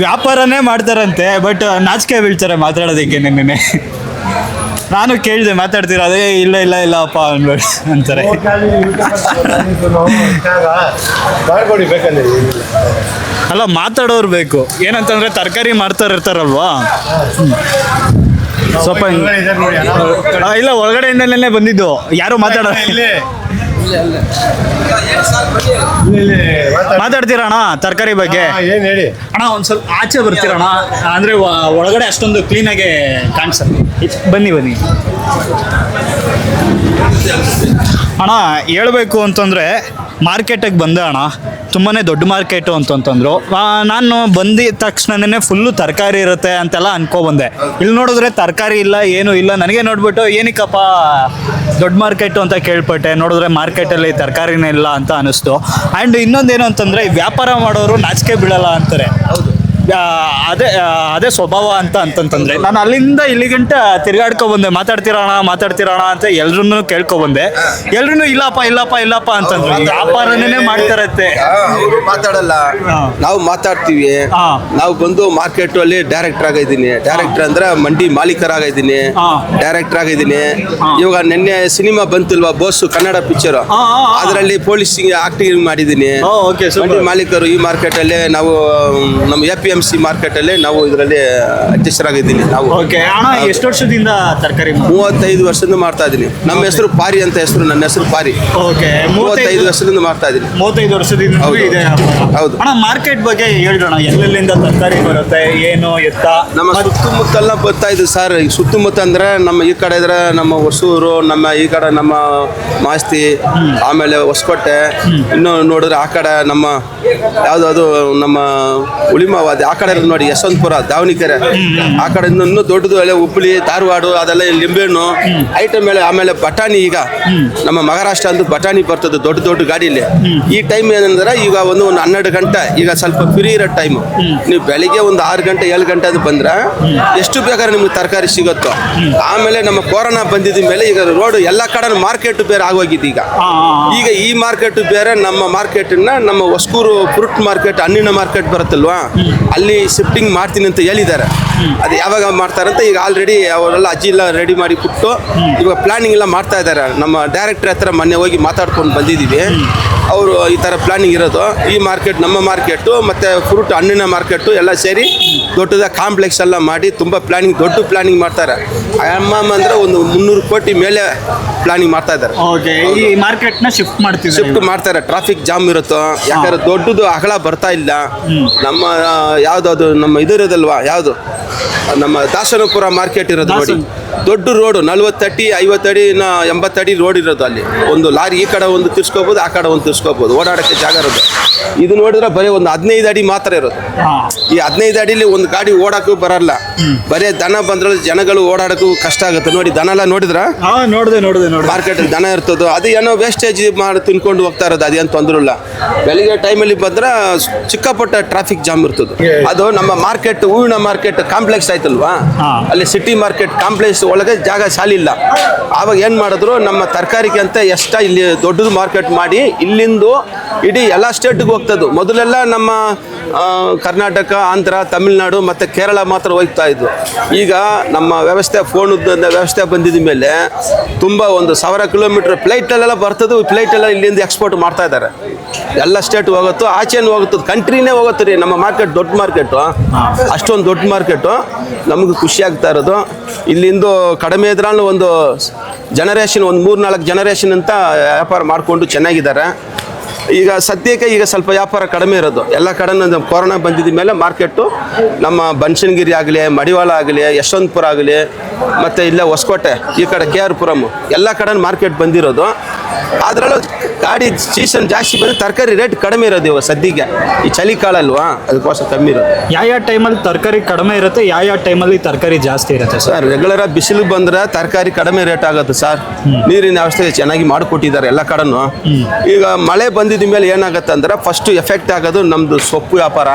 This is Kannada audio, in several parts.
ವ್ಯಾಪಾರನೇ ಮಾಡ್ತಾರಂತೆ, ಬಟ್ ನಾಚಿಕೆ ಬೀಳ್ತಾರೆ ಮಾತಾಡೋದಕ್ಕೆ. ನಿನ್ನೆ ನಾನು ಕೇಳಿದೆ ಮಾತಾಡ್ತೀರಾ, ಅದೇ ಇಲ್ಲ ಇಲ್ಲ ಇಲ್ಲಪ್ಪ ಅನ್ಬೇಡ ಅಂತಾರೆ. ಅಲ್ಲ, ಮಾತಾಡೋರು ಬೇಕು. ಏನಂತಂದ್ರೆ ತರಕಾರಿ ಮಾಡ್ತಾ ಇರ್ತಾರಲ್ವಾ, ಸ್ವಲ್ಪ ಇಲ್ಲ ಒಳಗಡೆಯಿಂದಲೇ ಬಂದಿದ್ದು, ಯಾರು ಮಾತಾಡ್ತೀರಣ್ಣ ತರಕಾರಿ ಬಗ್ಗೆ? ಏನ್ ಹೇಳಿ ಅಣ್ಣ, ಒಂದ್ ಸ್ವಲ್ಪ ಆಚೆ ಬರ್ತೀರಣ್ಣ, ಅಂದ್ರೆ ಒಳಗಡೆ ಅಷ್ಟೊಂದು ಕ್ಲೀನಾಗೆ ಕಾಣಿಸಲ್ಲ. ಬನ್ನಿ ಅಣ್ಣ. ಹೇಳ್ಬೇಕು ಅಂತಂದರೆ ಮಾರ್ಕೆಟಿಗೆ ಬಂದೆ ಅಣ್ಣ, ತುಂಬಾ ದೊಡ್ಡ ಮಾರ್ಕೆಟು ಅಂತಂತಂದರು. ನಾನು ಬಂದಿದ ತಕ್ಷಣನೇ ಫುಲ್ಲು ತರಕಾರಿ ಇರುತ್ತೆ ಅಂತೆಲ್ಲ ಅನ್ಕೊಬಂದೆ. ಇಲ್ಲಿ ನೋಡಿದ್ರೆ ತರಕಾರಿ ಇಲ್ಲ, ಏನೂ ಇಲ್ಲ. ನನಗೆ ನೋಡ್ಬಿಟ್ಟು ಏನಕ್ಕಪ್ಪ ದೊಡ್ಡ ಮಾರ್ಕೆಟು ಅಂತ ಕೇಳ್ಪಟ್ಟೆ. ನೋಡಿದ್ರೆ ಮಾರ್ಕೆಟಲ್ಲಿ ತರಕಾರಿನೇ ಇಲ್ಲ ಅಂತ ಅನಿಸ್ತು. ಆ್ಯಂಡ್ ಇನ್ನೊಂದೇನು ಅಂತಂದರೆ, ವ್ಯಾಪಾರ ಮಾಡೋರು ನಾಚಿಕೆ ಬೀಳಲ್ಲ ಅಂತಾರೆ. ಅದೇ ಸ್ವಭಾವ ಅಂತಂತಂದ್ರೆ ನಾನು ಅಲ್ಲಿಂದ ಇಲ್ಲಿಗಂಟ ತಿರ್ಗಾಡ್ಕೊಬಂದೆ. ಮಾತಾಡ್ತೀರಣ ಅಂತ ಎಲ್ರೂ ಕೇಳ್ಕೊಬಂದೆ. ಎಲ್ರೂ ಇಲ್ಲಪ್ಪ ಅಂತಂದ್ರು. ವ್ಯಾಪಾರನೇ ಮಾಡ್ತಾರತ್ತೆ, ಮಾತಾಡಲ್ಲ, ನಾವು ಮಾತಾಡ್ತೀವಿ. ನಾವು ಬಂದು ಮಾರ್ಕೆಟ್ ಅಲ್ಲಿ ಡೈರೆಕ್ಟರ್ ಆಗಿದ್ದೀನಿ. ಡೈರೆಕ್ಟರ್ ಅಂದ್ರೆ ಮಂಡಿ ಮಾಲೀಕರಾಗಿದ್ದೀನಿ, ಡೈರೆಕ್ಟರ್ ಆಗಿದ್ದೀನಿ. ಇವಾಗ ನಿನ್ನೆ ಸಿನಿಮಾ ಬಂತಿಲ್ವಾ ಬೋಸು, ಕನ್ನಡ ಪಿಕ್ಚರ್, ಅದರಲ್ಲಿ ಪೊಲೀಸ್ ಆಕ್ಟಿಂಗ್ ಮಾಡಿದ್ದೀನಿ. ಮಂಡಿ ಮಾಲೀಕರು ಈ ಮಾರ್ಕೆಟ್ ಅಲ್ಲಿ ನಾವು ನಮ್ಮ APMC ಮಾರ್ಕೆಟ್ ಅಲ್ಲಿ ನಾವು ಇದರಲ್ಲಿ ಅಧ್ಯಕ್ಷರಾಗಿದ್ದೀನಿ. ನಾವು ಎಷ್ಟು ವರ್ಷದಿಂದ ತರಕಾರಿ? 35 ವರ್ಷದಿಂದ ಮಾಡ್ತಾ ಇದ್ದೀನಿ. ನಮ್ಮ ಹೆಸರು ಪಾರಿ ಅಂತ ಹೆಸರು, ನನ್ನ ಹೆಸರು ಪಾರಿ. 35 ವರ್ಷದಿಂದ ಮಾಡ್ತಾ ಇದ್ದೀನಿ. 35 ವರ್ಷದಿಂದ ಹೌದು. ಅಣ್ಣ, ಮಾರ್ಕೆಟ್ ಬಗ್ಗೆ ಹೇಳೋಣ, ಎಲ್ಲೆಲ್ಲಿಂದ ತರಕಾರಿ ಬರುತ್ತೆ, ಏನು ಎತ್ತ? ನಮ್ಮ ಸುತ್ತಮುತ್ತೆಲ್ಲ ಬರ್ತಾ ಇದೆ ಸರ್. ಈಗ ಸುತ್ತಮುತ್ತ ಅಂದ್ರೆ ನಮ್ಮ ಈ ಕಡೆ ಇದ್ರೆ ನಮ್ಮ ಹೊಸೂರು, ನಮ್ಮ ಈ ಕಡೆ ನಮ್ಮ ಮಾಸ್ತಿ, ಆಮೇಲೆ ಹೊಸಕೋಟೆ, ಇನ್ನು ನೋಡಿದ್ರೆ ಆ ಕಡೆ ನಮ್ಮ ಯಾವ್ದು ನಮ್ಮ ಉಳಿಮಾವಾದಿ, ಆ ಕಡೆ ನೋಡಿ ಯಶವಂತಪುರ, ದಾವಣಗೆರೆ, ಆ ಕಡೆ ಇನ್ನೂ ದೊಡ್ಡದು ಎಲ್ಲ ಹುಬ್ಬಳ್ಳಿ, ಧಾರವಾಡ, ಅದೆಲ್ಲ ಲಿಂಬೆಹಣ್ಣು ಐಟಮ್ ಮೇಲೆ. ಆಮೇಲೆ ಬಟಾಣಿ, ಈಗ ನಮ್ಮ ಮಹಾರಾಷ್ಟ್ರ ಅಂತ ಬಟಾಣಿ ಬರ್ತದೆ ದೊಡ್ಡ ಗಾಡಿಯಲ್ಲಿ. ಈ ಟೈಮ್ ಏನಂದ್ರೆ ಈಗ ಒಂದು 12 ಗಂಟೆ ಈಗ ಸ್ವಲ್ಪ ಫ್ರೀ ಇರೋ ಟೈಮು. ನೀವು ಬೆಳಿಗ್ಗೆ ಒಂದು 6 ಗಂಟೆ 7 ಗಂಟೆ ಅದು ಬಂದ್ರೆ ಎಷ್ಟು ಬೇಕಾದ್ರೆ ನಿಮ್ಗೆ ತರಕಾರಿ ಸಿಗುತ್ತೋ. ಆಮೇಲೆ ನಮ್ಮ ಕೊರೋನಾ ಬಂದಿದ ಮೇಲೆ ಈಗ ರೋಡ್ ಎಲ್ಲ ಕಡೆ ಮಾರ್ಕೆಟ್ ಬೇರೆ ಆಗೋಗಿದೆ. ಈಗ ಈ ಮಾರ್ಕೆಟ್ ಬೇರೆ, ನಮ್ಮ ಮಾರ್ಕೆಟನ್ನ ನಮ್ಮ ಹೊಸಕೂರು ಫ್ರೂಟ್ ಮಾರ್ಕೆಟ್, ಹಣ್ಣಿನ ಮಾರ್ಕೆಟ್ ಬರುತ್ತಲ್ವಾ, ಅಲ್ಲಿ ಶಿಫ್ಟಿಂಗ್ ಮಾಡ್ತೀನಿ ಅಂತ ಹೇಳಿದ್ದಾರೆ. ಅದು ಯಾವಾಗ ಮಾಡ್ತಾರಂತ ಈಗ ಆಲ್ರೆಡಿ ಅವರೆಲ್ಲ ಅಜ್ಜಿ ಎಲ್ಲ ರೆಡಿ ಮಾಡಿ ಕೊಟ್ಟು ಇವಾಗ ಪ್ಲಾನಿಂಗ್ ಎಲ್ಲ ಮಾಡ್ತಾ ಇದ್ದಾರೆ. ನಮ್ಮ ಡೈರೆಕ್ಟರ್ ಹತ್ರ ಮೊನ್ನೆ ಹೋಗಿ ಮಾತಾಡ್ಕೊಂಡು ಬಂದಿದ್ದೀವಿ. ಅವರು ಈ ಥರ ಪ್ಲಾನಿಂಗ್ ಇರೋದು. ಈ ಮಾರ್ಕೆಟ್ ನಮ್ಮ ಮಾರ್ಕೆಟು ಮತ್ತು ಫ್ರೂಟ್ ಹಣ್ಣಿನ ಮಾರ್ಕೆಟು ಎಲ್ಲ ಸೇರಿ ದೊಡ್ಡದ ಕಾಂಪ್ಲೆಕ್ಸ್ ಎಲ್ಲ ಮಾಡಿ ತುಂಬ ದೊಡ್ಡ ಪ್ಲಾನಿಂಗ್ ಮಾಡ್ತಾರೆ. ಅಂದರೆ ಒಂದು 300 ಕೋಟಿ ಮೇಲೆ ಪ್ಲಾನಿಂಗ್ ಮಾಡ್ತಾ ಇದ್ದಾರೆ. ಈ ಮಾರ್ಕೆಟ್ನ ಶಿಫ್ಟ್ ಮಾಡ್ತಾರೆ. ಟ್ರಾಫಿಕ್ ಜಾಮ್ ಇರುತ್ತೋ, ಯಾಕಂದ್ರೆ ದೊಡ್ಡದು ಅಗಲ ಬರ್ತಾ ಇಲ್ಲ. ನಮ್ಮ ಯಾವ್ದು ನಮ್ಮ ಇದಿರೋದಲ್ವಾ, ಯಾವುದು ನಮ್ಮ ದಾಸನಪುರ ಮಾರ್ಕೆಟ್ ಇರೋದು ನೋಡಿ, ದೊಡ್ಡ ರೋಡು 40 ಅಡಿ 50 ಅಡಿ 80 ಅಡಿ ರೋಡ್ ಇರೋದು. ಅಲ್ಲಿ ಒಂದು ಲಾರಿ ಈ ಕಡೆ ಒಂದು ತಿರ್ಸ್ಕೋಬಹುದು, ಆ ಕಡೆ ಒಂದು ತಿರ್ಸ್ಕೋಬಹುದು, ಓಡಾಡಕ್ಕೆ ಜಾಗ ಇರೋದು. ಇದು ನೋಡಿದ್ರೆ ಬರೀ ಒಂದು 15 ಅಡಿ ಮಾತ್ರ ಇರೋದು. ಈ 15 ಅಡಿಲಿ ಒಂದು ಗಾಡಿ ಓಡಕ್ಕೂ ಬರಲ್ಲ. ಬರೀ ದನ ಬಂದ್ರೆ ಜನಗಳು ಓಡಾಡಕ್ಕೂ ಕಷ್ಟ ಆಗುತ್ತೆ. ನೋಡಿ ದನ ಎಲ್ಲ ನೋಡಿದ್ರ ಮಾರ್ಕೆಟ್ ದನ ಇರ್ತದೋ, ಅದು ಏನೋ ವೇಸ್ಟೇಜ್ ಮಾಡಿ ತಿನ್ಕೊಂಡು ಹೋಗ್ತಾ ಇರೋದು. ಅದೇನು ತೊಂದರೆ ಇಲ್ಲ. ಬೆಳಿಗ್ಗೆ ಟೈಮಲ್ಲಿ ಬಂದ್ರೆ ಚಿಕ್ಕಪುಟ್ಟ ಟ್ರಾಫಿಕ್ ಜಾಮ್ ಇರ್ತದೆ. ಅದು ನಮ್ಮ ಮಾರ್ಕೆಟ್, ಹೂವಿನ ಮಾರ್ಕೆಟ್ ಕಾಂಪ್ಲೆಕ್ಸ್ ಆಯ್ತಲ್ವಾ, ಅಲ್ಲಿ ಸಿಟಿ ಮಾರ್ಕೆಟ್ ಕಾಂಪ್ಲೆಕ್ಸ್ ಒಳಗೆ ಜಾಗ ಸಾಲಿಲ್ಲ. ಆವಾಗ ಏನು ಮಾಡಿದ್ರು, ನಮ್ಮ ತರಕಾರಿಗೆ ಅಂತ ಇಲ್ಲಿ ದೊಡ್ಡದು ಮಾರ್ಕೆಟ್ ಮಾಡಿ ಇಲ್ಲಿಂದು ಇಡೀ ಎಲ್ಲ ಸ್ಟೇಟ್ಗೆ ಹೋಗ್ತದ್ದು. ಮೊದಲೆಲ್ಲ ನಮ್ಮ ಕರ್ನಾಟಕ, ಆಂಧ್ರ, ತಮಿಳುನಾಡು ಮತ್ತು ಕೇರಳ ಮಾತ್ರ ಹೋಗ್ತಾ ಇದ್ದು. ಈಗ ನಮ್ಮ ವ್ಯವಸ್ಥೆ, ಫೋನದ ವ್ಯವಸ್ಥೆ ಬಂದಿದ ಮೇಲೆ ತುಂಬ 1,000 ಕಿಲೋಮೀಟ್ರ್ ಫ್ಲೈಟಲ್ಲೆಲ್ಲ ಬರ್ತದೆ. ಫ್ಲೈಟೆಲ್ಲ ಇಲ್ಲಿಂದ ಎಕ್ಸ್ಪೋರ್ಟ್ ಮಾಡ್ತಾ ಇದ್ದಾರೆ. ಎಲ್ಲ ಸ್ಟೇಟ್ ಹೋಗುತ್ತೋ, ಆಚೆನೂ ಹೋಗುತ್ತದೆ, ಕಂಟ್ರಿನೇ ಹೋಗುತ್ತೆ ರೀ. ನಮ್ಮ ಮಾರ್ಕೆಟ್ ದೊಡ್ಡ ಮಾರ್ಕೆಟು, ಅಷ್ಟೊಂದು ದೊಡ್ಡ ಮಾರ್ಕೆಟು. ನಮಗೆ ಖುಷಿ ಆಗ್ತಾ ಇರೋದು. ಇಲ್ಲಿಂದು ಕಡಿಮೆ ಇದ್ರೂ ಒಂದು ಜನರೇಷನ್, ಒಂದು 3-4 ಜನರೇಷನ್ ಅಂತ ವ್ಯಾಪಾರ ಮಾಡಿಕೊಂಡು ಚೆನ್ನಾಗಿದ್ದಾರೆ. ಈಗ ಸದ್ಯಕ್ಕೆ ಈಗ ಸ್ವಲ್ಪ ವ್ಯಾಪಾರ ಕಡಿಮೆ ಇರೋದು. ಎಲ್ಲ ಕಡೆ ಕೊರೋನಾ ಬಂದಿದ್ದ ಮೇಲೆ ಮಾರ್ಕೆಟು ನಮ್ಮ ಬನಶನಗಿರಿ ಆಗಲಿ, ಮಡಿವಾಳ ಆಗಲಿ, ಯಶವಂತಪುರ ಆಗಲಿ, ಮತ್ತು ಇಲ್ಲೇ ಹೊಸಕೋಟೆ, ಈ ಕಡೆ KR ಪುರಂ, ಎಲ್ಲ ಕಡೆ ಮಾರ್ಕೆಟ್ ಬಂದಿರೋದು. ಅದರಲ್ಲೂ ಗಾಡಿ ಸೀಸನ್ ಜಾಸ್ತಿ ಬಂದರೆ ತರಕಾರಿ ರೇಟ್ ಕಡಿಮೆ ಇರೋದು. ಇವಾಗ ಸದ್ಯಕ್ಕೆ ಈ ಚಳಿಕಾಲ ಅಲ್ವಾ, ಅದಕ್ಕೋಸ್ಕರ ಕಮ್ಮಿ ಇರೋದು. ಯಾವ ಟೈಮಲ್ಲಿ ತರಕಾರಿ ಕಡಿಮೆ ಇರುತ್ತೆ, ಯಾವ ಟೈಮಲ್ಲಿ ತರಕಾರಿ ಜಾಸ್ತಿ ಇರುತ್ತೆ ಸರ್? ರೆಗ್ಯುಲರ್ ಬಿಸಿಲು ಬಂದರೆ ತರಕಾರಿ ಕಡಿಮೆ ರೇಟ್ ಆಗುತ್ತೆ ಸರ್. ನೀರಿನ ವ್ಯವಸ್ಥೆ ಚೆನ್ನಾಗಿ ಮಾಡಿಕೊಟ್ಟಿದ್ದಾರೆ ಎಲ್ಲ ಕಡೆನೂ. ಈಗ ಮಳೆ ಬಂದಿದ್ದ ಮೇಲೆ ಏನಾಗುತ್ತೆ ಅಂದ್ರೆ ಫಸ್ಟ್ ಎಫೆಕ್ಟ್ ಆಗೋದು ನಮ್ಮದು ಸೊಪ್ಪು ವ್ಯಾಪಾರ,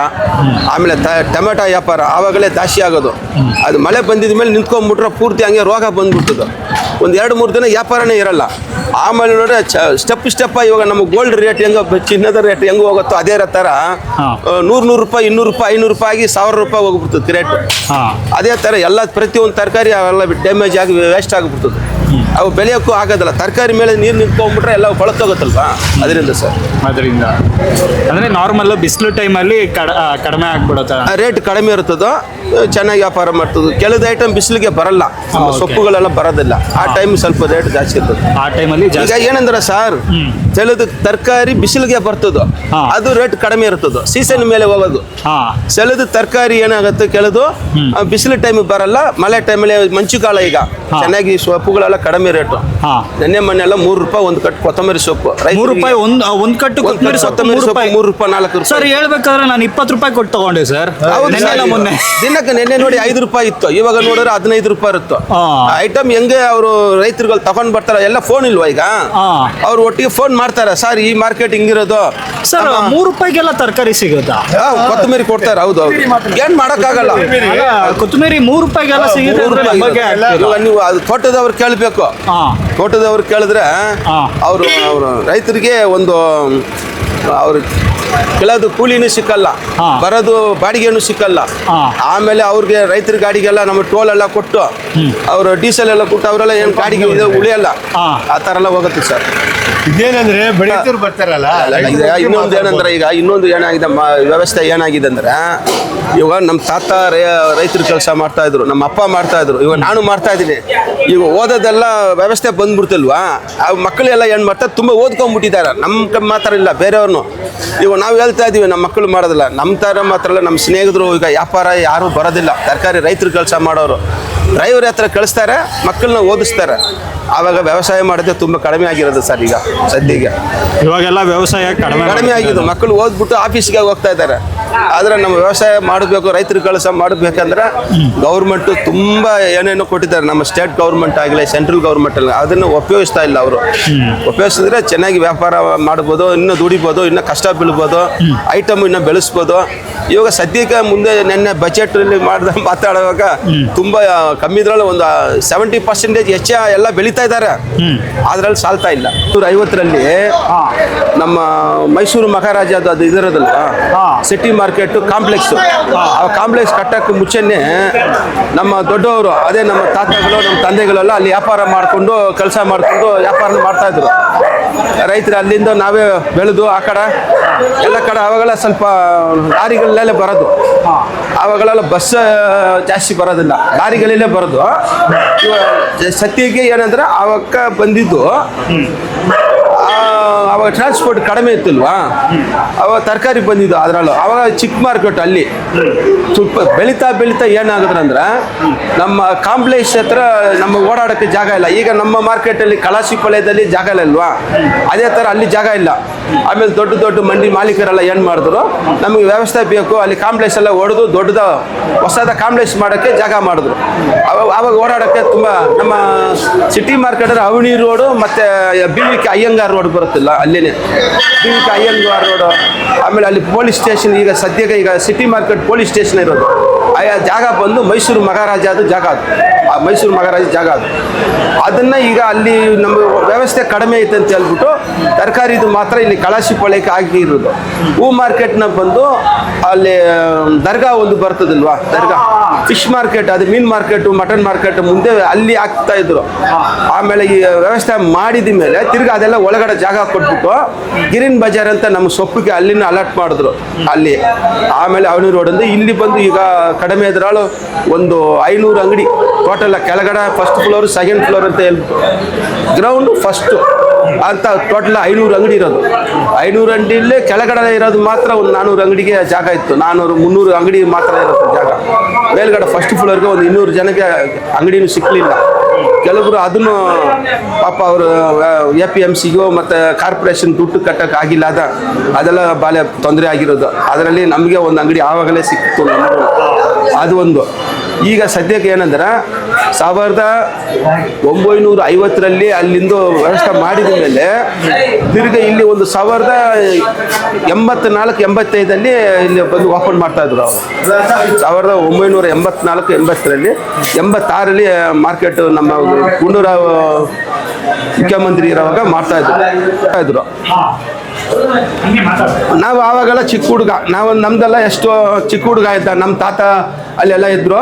ಆಮೇಲೆ ಟೊಮೆಟೊ ವ್ಯಾಪಾರ ಆವಾಗಲೇ ಜಾಸ್ತಿ ಆಗೋದು. ಅದು ಮಳೆ ಬಂದಿದ ಮೇಲೆ ನಿಂತ್ಕೊಂಡ್ಬಿಟ್ರೆ ಪೂರ್ತಿ ಹಂಗೆ ರೋಗ ಬಂದ್ಬಿಡ್ತದೆ. ಒಂದು 2-3 ದಿನ ವ್ಯಾಪಾರನೇ ಇರಲ್ಲ. ಆಮೇಲೆ ನೋಡ್ರೆ ಸ್ಟೆಪ್ ಇವಾಗ ನಮ್ಮ ಗೋಲ್ಡ್ ರೇಟ್ ಹೆಂಗ ಚಿನ್ನದ ರೇಟ್ ಹೆಂಗೆ ಹೋಗುತ್ತೋ ಅದೇ ಥರ 100 ರೂಪಾಯಿ 200 ರೂಪಾಯಿ 500 ರೂಪಾಯಿ ಆಗಿ 1000 ರೂಪಾಯಿ ಹೋಗ್ಬಿಡ್ತದೆ ರೇಟ್. ಅದೇ ಥರ ಎಲ್ಲ ಪ್ರತಿಯೊಂದು ತರಕಾರಿ ಅವೆಲ್ಲ ಡ್ಯಾಮೇಜ್ ಆಗಿ ವೇಸ್ಟ್ ಆಗಿಬಿಡ್ತದೆ. ಅವು ಬೆಳೆಯೋಕ್ಕೂ ಆಗೋದಿಲ್ಲ. ತರಕಾರಿ ಮೇಲೆ ನೀರು ನಿಂತ್ಕೊಂಡ್ಬಿಟ್ರೆ ಎಲ್ಲ ಕೊಳತೋಗುತ್ತಲ್ವಾ, ಅದರಿಂದ ಸರ್. ಅದರಿಂದ ಅಂದರೆ ನಾರ್ಮಲ್ ಬಿಸಿಲು ಟೈಮಲ್ಲಿ ಕಡಿಮೆ ಆಗ್ಬಿಡುತ್ತೆ, ರೇಟ್ ಕಡಿಮೆ ಇರ್ತದೋ, ಚೆನ್ನಾಗಿ ವ್ಯಾಪಾರ ಮಾಡ್ತದೆ. ಕೆಲವು ಐಟಮ್ ಬಿಸಿಲಿಗೆ ಬರಲ್ಲ, ಸೊಪ್ಪುಗಳೆಲ್ಲ ಬರೋದಿಲ್ಲ. ಆ ಟೈಮ್ ಸ್ವಲ್ಪ ರೇಟ್ ಜಾಸ್ತಿ ಇರ್ತದೆ. ಆ ಟೈಮಲ್ಲಿ ಈಗ ಏನಂದ್ರೆ ಸರ್, ಕೆಲವು ತರಕಾರಿ ಬಿಸಿಲಿಗೆ ಬರ್ತದೋ ಅದು ರೇಟ್ ಕಡಿಮೆ ಇರ್ತದೋ, ಸೀಸನ್ ಮೇಲೆ ಹೋಗೋದು. ಕೆಲವು ತರಕಾರಿ ಏನಾಗುತ್ತೆ, ಕೆಲವು ಬಿಸಿಲು ಟೈಮ್ ಬರಲ್ಲ, ಮಳೆ ಟೈಮಲ್ಲಿ ಮಂಚುಗಾಲ ಈಗ ಚೆನ್ನಾಗಿ ಸೊಪ್ಪುಗಳೆಲ್ಲ ಕಡಿಮೆ ರೇಟು. ನೆನ್ನೆ ಮೊನ್ನೆ ಎಲ್ಲ 3 ರೂಪಾಯಿ ಒಂದು ಕಟ್ಟು ಕೊತ್ತಂಬರಿ ಸೊಪ್ಪು, 3 ರೂಪಾಯಿ ಒಂದು ಕಟ್ಟು ಕೊತ್ತಂಬರಿ ಸೊಪ್ಪು 3 ರೂಪಾಯಿ 4 ರೂಪಾಯಿ. ಸರ್ ಹೇಳ್ಬೇಕಾದ್ರೆ ನಾನು 20 ರೂಪಾಯಿ ಕೊಟ್ಟು ತಗೊಂಡೆ ಸರ್. ಮೊನ್ನೆ ದಿನಕ್ಕೆ ನೆನ್ನೆ ನೋಡಿ 5 ರೂಪಾಯಿ ಇತ್ತು, ಇವಾಗ ನೋಡಿದ್ರೆ 15 ರೂಪಾಯಿ ಇತ್ತು. ಐಟಮ್ ಹೆಂಗೆ ಅವರು ರೈತರುಗಳು ತಗೊಂಡ್ ಬರ್ತಾರ, ಎಲ್ಲ ಫೋನ್ ಇಲ್ವಾ ಈಗ, ಅವ್ರು ಒಟ್ಟಿಗೆ ಫೋನ್ ಮಾಡ್ತಾರೆ, ಸರ್ ಈ ಮಾರ್ಕೆಟ್ ಹಿಂಗಿರೋದು ಸರ್. 3 ರೂಪಾಯಿಗೆಲ್ಲ ತರಕಾರಿ ಸಿಗುತ್ತಾ? ಕೊತ್ತಂಬರಿ ಕೊಡ್ತಾರೆ. ಹೌದು, ಏನ್ ಮಾಡಕ್ಕಾಗಲ್ಲ. ಕೊತ್ತಂಬರಿ 3 ರೂಪಾಯಿಗೆಲ್ಲ ಸಿಗುತ್ತೆ. ನೀವು ಅದು ತೋಟದವ್ರು ಕೇಳಬೇಕು. ತೋಟದವ್ರು ಕೇಳಿದ್ರೆ ಅವರು ರೈತರಿಗೆ ಒಂದು ಅವ್ರು ಕೆಲದು ಕೂಲಿನೂ ಸಿಕ್ಕಲ್ಲ, ಬರೋದು ಬಾಡಿಗೆನೂ ಸಿಕ್ಕಲ್ಲ. ಆಮೇಲೆ ಅವ್ರಿಗೆ ರೈತರ ಗಾಡಿಗೆಲ್ಲ ನಮ್ಮ ಟೋಲ್ ಎಲ್ಲ ಕೊಟ್ಟು ಅವರು ಡೀಸೆಲ್ ಎಲ್ಲ ಕೊಟ್ಟು ಅವರೆಲ್ಲ ಏನು ಗಾಡಿಗೆ ಉಳಿಯಲ್ಲ, ಆ ಥರ ಎಲ್ಲ ಹೋಗುತ್ತೆ ಸರ್. ಇದೇನಂದ್ರೆ ಬೆಳೀತರು ಬರ್ತಾರಲ್ಲ. ಇನ್ನೊಂದು ಏನಂದ್ರೆ, ಈಗ ಇನ್ನೊಂದು ಏನಾಗಿದೆ ವ್ಯವಸ್ಥೆ ಏನಾಗಿದೆ ಅಂದ್ರೆ, ಇವಾಗ ನಮ್ಮ ತಾತ ರೈತರ ಕೆಲಸ ಮಾಡ್ತಾ ಇದ್ರು, ನಮ್ಮ ಅಪ್ಪ ಮಾಡ್ತಾ ಇದ್ರು, ಇವಾಗ ನಾನು ಮಾಡ್ತಾ ಇದ್ದೀನಿ. ಈಗ ಓದೋದೆಲ್ಲ ವ್ಯವಸ್ಥೆ ಬಂದ್ಬಿಡ್ತಲ್ವಾ, ಆ ಮಕ್ಕಳೆಲ್ಲ ಏನು ಮಾಡ್ತಾರೆ, ತುಂಬ ಓದ್ಕೊಂಡ್ಬಿಟ್ಟಿದ್ದಾರೆ. ನಮ್ಮ ಮಾತ್ರ ಇಲ್ಲ, ಬೇರೆಯವ್ರನ್ನು. ಇವಾಗ ನಾವು ಹೇಳ್ತಾ ಇದೀವಿ ನಮ್ಮ ಮಕ್ಕಳು ಮಾಡೋದಿಲ್ಲ, ನಮ್ಮ ಥರ ಮಾತ್ರ ಅಲ್ಲ, ನಮ್ಮ ಸ್ನೇಹಿತರು ಈಗ ವ್ಯಾಪಾರ ಯಾರೂ ಬರೋದಿಲ್ಲ. ತರಕಾರಿ ರೈತರು ಕೆಲಸ ಮಾಡೋರು ಡ್ರೈವರ್ ಹತ್ರ ಕಳಿಸ್ತಾರೆ, ಮಕ್ಕಳನ್ನ ಓದಿಸ್ತಾರೆ. ಆವಾಗ ವ್ಯವಸಾಯ ಮಾಡೋದೇ ತುಂಬ ಕಡಿಮೆ ಆಗಿರೋದು ಸರ್. ಈಗ ಸದ್ಯಕ್ಕೆ ಇವಾಗೆಲ್ಲ ವ್ಯವಸಾಯ ಕಡಿಮೆ ಆಗಿದ್ದು, ಮಕ್ಕಳು ಓದ್ಬಿಟ್ಟು ಆಫೀಸ್ಗೆ ಹೋಗ್ತಾ ಇದ್ದಾರೆ. ಆದರೆ ನಮ್ಮ ವ್ಯವಸಾಯ ಮಾಡಬೇಕು, ರೈತರ ಕೆಲಸ ಮಾಡಬೇಕಂದ್ರೆ ಗೌರ್ಮೆಂಟು ತುಂಬ ಏನೇನೋ ಕೊಟ್ಟಿದ್ದಾರೆ. ನಮ್ಮ ಸ್ಟೇಟ್ ಗೌರ್ಮೆಂಟ್ ಆಗಲಿ, ಸೆಂಟ್ರಲ್ ಗೌರ್ಮೆಂಟ್ ಆಗಲಿ, ಅದನ್ನು ಉಪಯೋಗಿಸ್ತಾ ಇಲ್ಲ ಅವರು. ಉಪಯೋಗಿಸಿದ್ರೆ ಚೆನ್ನಾಗಿ ವ್ಯಾಪಾರ ಮಾಡ್ಬೋದು, ಇನ್ನೂ ದುಡಿಬೋದು, ಇನ್ನೂ ಕಷ್ಟ ಬೀಳ್ಬೋದು, ಐಟಮ್ ಇನ್ನೂ ಬೆಳೆಸ್ಬೋದು. ಇವಾಗ ಸದ್ಯಕ್ಕೆ ಮುಂದೆ ನೆನ್ನೆ ಬಜೆಟಲ್ಲಿ ಮಾತಾಡುವಾಗ ತುಂಬ ಕಮ್ಮಿ ಇದ್ರಲ್ಲಿ ಒಂದು 70% ಹೆಚ್ಚು ಎಲ್ಲ ಬೆಳೀತಾ ಇದ್ದಾರೆ. ಅದ್ರಲ್ಲಿ ಸಾಲ್ತಾ ಇಲ್ಲ. 150ರಲ್ಲಿ ನಮ್ಮ ಮೈಸೂರು ಮಹಾರಾಜ ಅದು ಇದಿರೋದಲ್ಲ, ಸಿಟಿ ಮಾರ್ಕೆಟ್ ಕಾಂಪ್ಲೆಕ್ಸ್, ಆ ಕಾಂಪ್ಲೆಕ್ಸ್ ಕಟ್ಟಕ್ಕೆ ಮುಂಚೆನೆ ನಮ್ಮ ದೊಡ್ಡವರು, ಅದೇ ನಮ್ಮ ತಾತಗಳು, ನಮ್ಮ ತಂದೆಗಳೆಲ್ಲ ಅಲ್ಲಿ ವ್ಯಾಪಾರ ಮಾಡಿಕೊಂಡು ಕೆಲಸ ಮಾಡಿಕೊಂಡು ವ್ಯಾಪಾರ ಮಾಡ್ತಾ ಇದ್ರು. ರೈತರು ಅಲ್ಲಿಂದ ನಾವೇ ಬೆಳೆದು ಆ ಕಡೆ ಎಲ್ಲ ಕಡೆ ಅವಾಗೆಲ್ಲ ಸ್ವಲ್ಪ ಲಾರಿಗಳಲ್ಲೇ ಬರೋದು. ಅವಾಗಲೆಲ್ಲ ಬಸ್ ಜಾಸ್ತಿ ಬರೋದಿಲ್ಲ, ಲಾರಿಗಳಲ್ಲೇ ಬರೋದು. ಸದ್ಯಕ್ಕೆ ಏನಂದ್ರೆ ಆವಾಗ ಬಂದಿದ್ದು, ಅವಾಗ ಟ್ರಾನ್ಸ್ಪೋರ್ಟ್ ಕಡಿಮೆ ಇತ್ತಲ್ವಾ, ಅವಾಗ ತರಕಾರಿ ಬಂದಿದ್ದು. ಅದರಲ್ಲೂ ಅವಾಗ ಚಿಕ್ಕ ಮಾರ್ಕೆಟ್ ಅಲ್ಲಿ ಸ್ವಲ್ಪ ಬೆಳೀತಾ ಏನಾಗುತ್ತಂದ್ರೆ, ನಮ್ಮ ಕಾಂಪ್ಲೆಕ್ಸ್ ಹತ್ರ ನಮ್ಮ ಓಡಾಡೋಕ್ಕೆ ಜಾಗ ಇಲ್ಲ. ಈಗ ನಮ್ಮ ಮಾರ್ಕೆಟಲ್ಲಿ ಕಲಾಸಿಪಾಳ್ಯದಲ್ಲಿ ಜಾಗ ಇಲ್ಲ ಅಲ್ವಾ, ಅದೇ ಥರ ಅಲ್ಲಿ ಜಾಗ ಇಲ್ಲ. ಆಮೇಲೆ ದೊಡ್ಡ ಮಂಡಿ ಮಾಲೀಕರೆಲ್ಲ ಏನು ಮಾಡಿದ್ರು, ನಮಗೆ ವ್ಯವಸ್ಥೆ ಬೇಕು, ಅಲ್ಲಿ ಕಾಂಪ್ಲೆಕ್ಸ್ ಎಲ್ಲ ಹೊಡೆದು ದೊಡ್ಡದ ಹೊಸದ ಕಾಂಪ್ಲೆಕ್ಸ್ ಮಾಡೋಕ್ಕೆ ಜಾಗ ಮಾಡಿದ್ರು. ಅವಾಗ ಓಡಾಡೋಕ್ಕೆ ತುಂಬ ನಮ್ಮ ಸಿಟಿ ಮಾರ್ಕೆಟಲ್ಲಿ ಅವಣಿ ರೋಡು ಮತ್ತು BVK ಅಯ್ಯಂಗಾರ್ ರೋಡ್ ಬರುತ್ತಿಲ್ಲ, ಅಲ್ಲಿನೇ BVK ಅಯ್ಯಂಗಾರ್ ರೋಡು. ಆಮೇಲೆ ಅಲ್ಲಿ ಪೊಲೀಸ್ ಸ್ಟೇಷನ್, ಈಗ ಸದ್ಯಕ್ಕೆ ಈಗ ಸಿಟಿ ಮಾರ್ಕೆಟ್ ಪೊಲೀಸ್ ಸ್ಟೇಷನ್ ಇರೋದು. ಆ ಜಾಗ ಬಂದು ಮೈಸೂರು ಮಹಾರಾಜದ ಜಾಗ ಅದು, ಆ ಮೈಸೂರು ಮಹಾರಾಜ ಜಾಗ ಅದು. ಅದನ್ನು ಈಗ ಅಲ್ಲಿ ನಮ್ಮ ವ್ಯವಸ್ಥೆ ಕಡಿಮೆ ಐತೆ ಅಂತ ಹೇಳ್ಬಿಟ್ಟು ತರಕಾರಿದು ಮಾತ್ರ ಇಲ್ಲಿ ಕಳಾಶಿಪಾಳ್ಯಕ್ಕೆ ಆಗಿರೋದು. ಹೂ ಮಾರ್ಕೆಟ್ನ ಬಂದು ಅಲ್ಲಿ ದರ್ಗಾ ಒಂದು ಬರ್ತದಲ್ವಾ, ದರ್ಗಾ ಫಿಶ್ ಮಾರ್ಕೆಟ್, ಅದು ಮೀನು ಮಾರ್ಕೆಟು, ಮಟನ್ ಮಾರ್ಕೆಟ್ ಮುಂದೆ ಅಲ್ಲಿ ಹಾಕ್ತಾ ಇದ್ರು. ಆಮೇಲೆ ಈ ವ್ಯವಸ್ಥೆ ಮಾಡಿದ ಮೇಲೆ ತಿರ್ಗಿ ಅದೆಲ್ಲ ಒಳಗಡೆ ಜಾಗ ಕೊಟ್ಬಿಟ್ಟು ಗಿರಿನ್ ಬಜಾರ್ ಅಂತ ನಮ್ಮ ಸೊಪ್ಪಿಗೆ ಅಲ್ಲಿನ ಅಲರ್ಟ್ ಮಾಡಿದ್ರು ಅಲ್ಲಿ. ಆಮೇಲೆ ಅವನಿ ರೋಡ್ ಅಂದ್ರೆ ಇಲ್ಲಿ ಬಂದು ಈಗ ಕಡಿಮೆ ಇದ್ರಾಳು ಒಂದು 500 ಅಂಗಡಿ ಟೋಟಲ್, ಕೆಳಗಡೆ ಫಸ್ಟ್ ಫ್ಲೋರ್, ಸೆಕೆಂಡ್ ಫ್ಲೋರ್ ಅಂತ ಹೇಳ್ಬಿಟ್ಟು, ಗ್ರೌಂಡು ಫಸ್ಟು ಅಂತ ಟೋಟಲ್ 500 ಅಂಗಡಿ ಇರೋದು. 500 ಅಂಗಡಿಯಲ್ಲೇ ಕೆಳಗಡೆ ಇರೋದು ಮಾತ್ರ ಒಂದು 400 ಅಂಗಡಿಗೆ ಜಾಗ ಇತ್ತು. 400-300 ಅಂಗಡಿ ಮಾತ್ರ ಇರುತ್ತೆ ಜಾಗ. ಮೇಲ್ಗಡೆ ಫಸ್ಟ್ ಫ್ಲೋರ್ಗೆ ಒಂದು 200 ಜನಕ್ಕೆ ಅಂಗಡಿನೂ ಸಿಕ್ಕಲಿಲ್ಲ. ಕೆಲವರು ಅದನ್ನು ಪಾಪ ಅವರು APMCಗೂ ಮತ್ತು ಕಾರ್ಪೊರೇಷನ್ ದುಡ್ಡು ಕಟ್ಟಕ್ಕೆ ಆಗಿಲ್ಲ, ಅದೆಲ್ಲ ಭಾಳ ತೊಂದರೆ ಆಗಿರೋದು. ಅದರಲ್ಲಿ ನಮಗೆ ಒಂದು ಅಂಗಡಿ ಆವಾಗಲೇ ಸಿಕ್ಕಿತ್ತು ನಮಗೂ. ಅದು ಒಂದು ಈಗ ಸದ್ಯಕ್ಕೆ ಏನಂದ್ರೆ 1950ರಲ್ಲಿ ಅಲ್ಲಿಂದ ವ್ಯವಸ್ಥೆ ಮಾಡಿದ ಮೇಲೆ ತಿರ್ಗಿ ಇಲ್ಲಿ ಒಂದು 1984-85ರಲ್ಲಿ ಇಲ್ಲಿ ಬಂದು ಓಪನ್ ಮಾಡ್ತಾ ಇದ್ರು ಅವರು. 1984-80ರಲ್ಲಿ 86ರಲ್ಲಿ ಮಾರ್ಕೆಟ್ ನಮ್ಮ ಗುಂಡೂರಾವ್ ಮುಖ್ಯಮಂತ್ರಿ ಇರೋವಾಗ ಮಾಡ್ತಾ ಇದ್ರು. ನಾವು ಆವಾಗೆಲ್ಲ ಚಿಕ್ಕ ಹುಡುಗ, ನಾವು ನಮ್ದೆಲ್ಲ ಎಷ್ಟೋ ಚಿಕ್ಕ ಹುಡುಗ ಇದ್ದ. ನಮ್ಮ ತಾತ ಅಲ್ಲೆಲ್ಲ ಇದ್ರು.